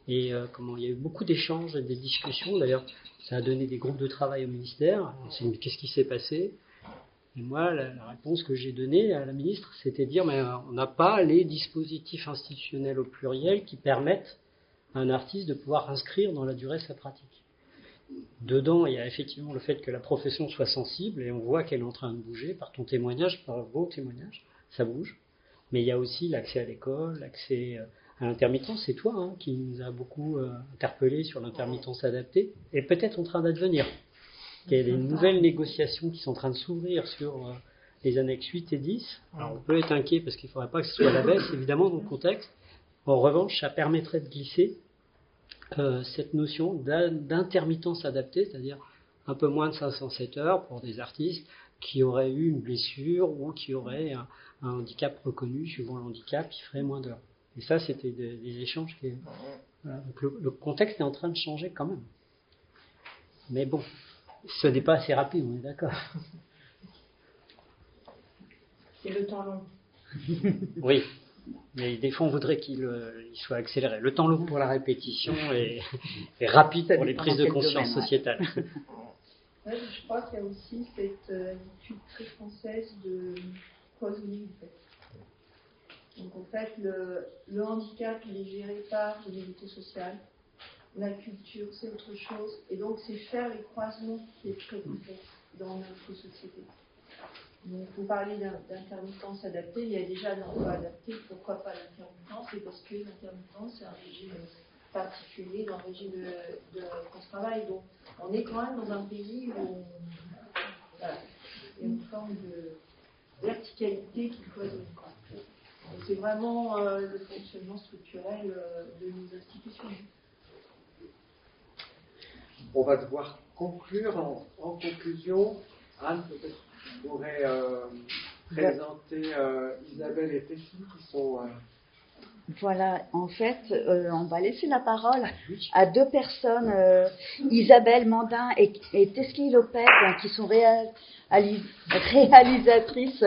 Et il y a eu beaucoup d'échanges et des discussions. D'ailleurs, ça a donné des groupes de travail au ministère. On s'est dit, mais qu'est-ce qui s'est passé ? Et moi, la réponse que j'ai donnée à la ministre, c'était de dire, mais on n'a pas les dispositifs institutionnels au pluriel qui permettent à un artiste de pouvoir inscrire dans la durée sa pratique. Dedans, il y a effectivement le fait que la profession soit sensible, et on voit qu'elle est en train de bouger par ton témoignage, par vos témoignages, ça bouge. Mais il y a aussi l'accès à l'école, l'accès à l'intermittence. C'est toi qui nous a beaucoup interpellés sur l'intermittence adaptée, et peut-être en train d'advenir. Il y a des nouvelles négociations qui sont en train de s'ouvrir sur les annexes 8 et 10. Alors on peut être inquiet parce qu'il ne faudrait pas que ce soit à la baisse, évidemment, dans le contexte. En revanche, ça permettrait de glisser cette notion d'intermittence adaptée, c'est-à-dire un peu moins de 507 heures pour des artistes qui auraient eu une blessure ou qui auraient un handicap reconnu, suivant le handicap, qui ferait moins d'heures. Et ça, c'était des échanges qui... Voilà. Donc le contexte est en train de changer quand même. Mais bon, ce n'est pas assez rapide, on est d'accord. C'est le temps long. Oui. Mais des fois, on voudrait qu'il soit accéléré. Le temps long pour la répétition est rapide pour les prises de conscience sociétales. Ouais, je crois qu'il y a aussi cette habitude très française de cloisonner, en fait. Donc, en fait, le handicap, il est géré par le médico-social. La culture, c'est autre chose. Et donc, c'est faire les croisements qui est très complexe dans notre société. Donc, vous parlez d'intermittence adaptée, il y a déjà l'emploi adapté, pourquoi pas l'intermittence? C'est parce que l'intermittence, c'est un régime particulier dans le régime de France Travail. Donc, on est quand même dans un pays où voilà, il y a une forme de verticalité qui cloisonne. Donc, c'est vraiment le fonctionnement structurel de nos institutions. On va devoir conclure. En conclusion, Anne, peut-être vous pourrez présenter Isabelle et Tessie qui sont... Voilà, en fait, on va laisser la parole à deux personnes, Isabelle Mandin et Tessie Lopez, qui sont réalisatrices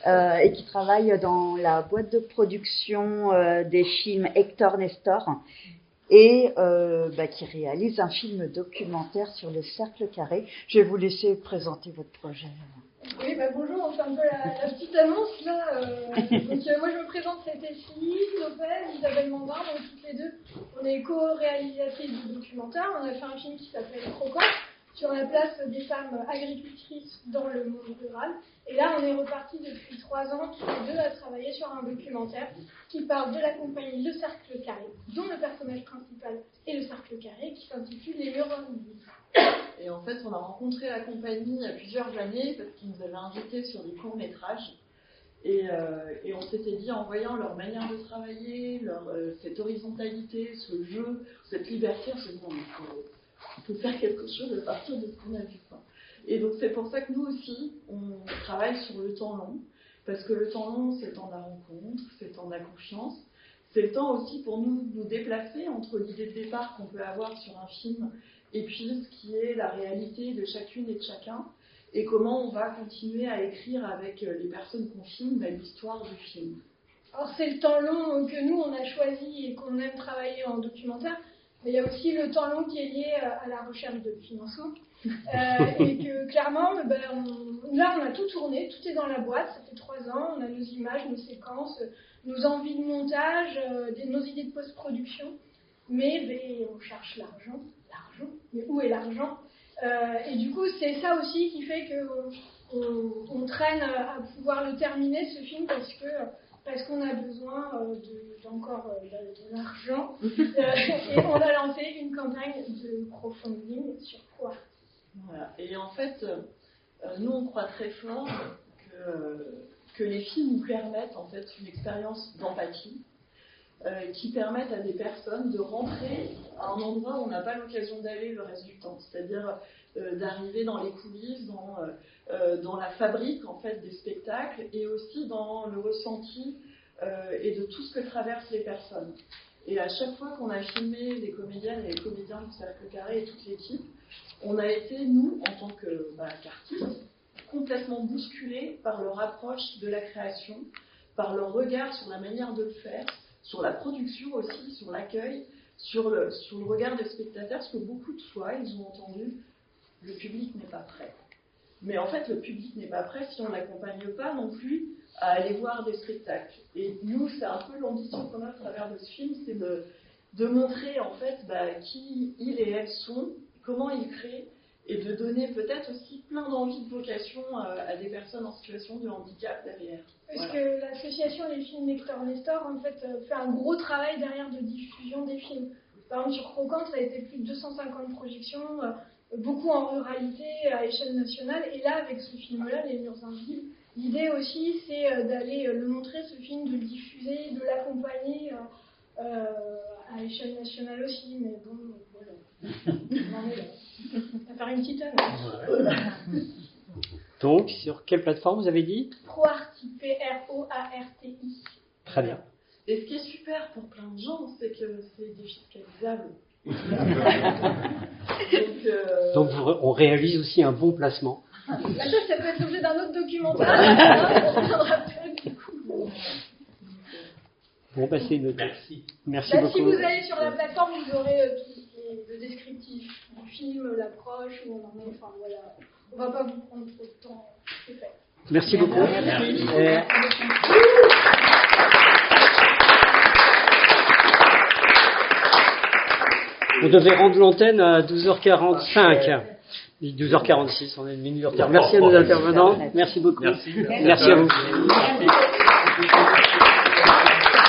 et qui travaillent dans la boîte de production des films Hector Nestor et qui réalisent un film documentaire sur le cercle carré. Je vais vous laisser présenter votre projet. Oui, bonjour, on fait un peu la petite annonce là. Donc, moi je me présente, c'est Tessie Lopez, Isabelle Mandin, donc toutes les deux. On est co-réalisatrices du documentaire. On a fait un film qui s'appelle Croquant sur la place des femmes agricultrices dans le monde rural. Et là, on est reparti depuis 3 ans, tous les deux, à travailler sur un documentaire qui parle de la compagnie Le Cercle Carré, dont le personnage principal est le Cercle Carré, qui s'intitule Les Murs Invisibles. Et en fait, on a rencontré la compagnie il y a plusieurs années parce qu'ils nous avaient invités sur des courts-métrages. Et on s'était dit, en voyant leur manière de travailler, cette horizontalité, ce jeu, cette liberté, on s'est dit, on peut faire quelque chose à partir de ce qu'on a vu. Et donc, c'est pour ça que nous aussi, on travaille sur le temps long. Parce que le temps long, c'est le temps de la rencontre, c'est le temps de la confiance. C'est le temps aussi pour nous déplacer entre l'idée de départ qu'on peut avoir sur un film et puis ce qui est la réalité de chacune et de chacun, et comment on va continuer à écrire avec les personnes qu'on filme l'histoire du film. Alors c'est le temps long que nous on a choisi et qu'on aime travailler en documentaire, mais il y a aussi le temps long qui est lié à la recherche de financement, et que clairement, là on a tout tourné, tout est dans la boîte, ça fait 3 ans, on a nos images, nos séquences, nos envies de montage, nos idées de post-production, mais on cherche l'argent. Mais où est l'argent? Et du coup, c'est ça aussi qui fait qu'on traîne à pouvoir le terminer, ce film, parce qu'on a besoin d'encore de l'argent. Et on a lancé une campagne de crowdfunding sur quoi? Voilà. Et en fait, nous, on croit très fort que les films nous permettent en fait une expérience d'empathie. qui permettent à des personnes de rentrer à un endroit où on n'a pas l'occasion d'aller le reste du temps, c'est-à-dire d'arriver dans les coulisses, dans la fabrique en fait des spectacles et aussi dans le ressenti et de tout ce que traversent les personnes. Et à chaque fois qu'on a filmé les comédiennes et les comédiens du Cercle Carré et toute l'équipe, on a été, nous, en tant qu'artistes, complètement bousculés par leur approche de la création, par leur regard sur la manière de le faire, sur la production aussi, sur l'accueil, sur le regard des spectateurs, parce que beaucoup de fois, ils ont entendu « le public n'est pas prêt ». Mais en fait, le public n'est pas prêt si on n'accompagne pas non plus à aller voir des spectacles. Et nous, c'est un peu l'ambition qu'on a à travers de ce film, c'est de montrer en fait qui ils et elles sont, comment ils créent, et de donner peut-être aussi plein d'envies de vocation à des personnes en situation de handicap derrière. Parce que l'association Les Films Nestor en fait fait un gros travail derrière de diffusion des films. Par exemple sur Croquante, ça a été plus de 250 projections, beaucoup en ruralité à échelle nationale. Et là, avec ce film-là, Les Murs Invisibles, l'idée aussi, c'est d'aller le montrer, ce film, de le diffuser, de l'accompagner à échelle nationale aussi. Mais bon, voilà. On en est là. On va faire une petite annonce. Donc, sur quelle plateforme vous avez dit? ProArti, P-R-O-A-R-T-I. Très bien. Et ce qui est super pour plein de gens, c'est que c'est défiscalisable. Donc on réalise aussi un bon placement. Ça peut être l'objet d'un autre documentaire. On reviendra peut-être du coup. Bon, bah c'est noté. Merci beaucoup. Si vous allez sur la plateforme, vous aurez le descriptif du film, l'approche, où on en est. Enfin voilà. On va pas vous prendre trop de temps. C'est fait. Merci beaucoup. On devait rendre l'antenne à 12h45. 12h46, on est une minute de retard. Merci à nos intervenants. Merci beaucoup. Merci à vous.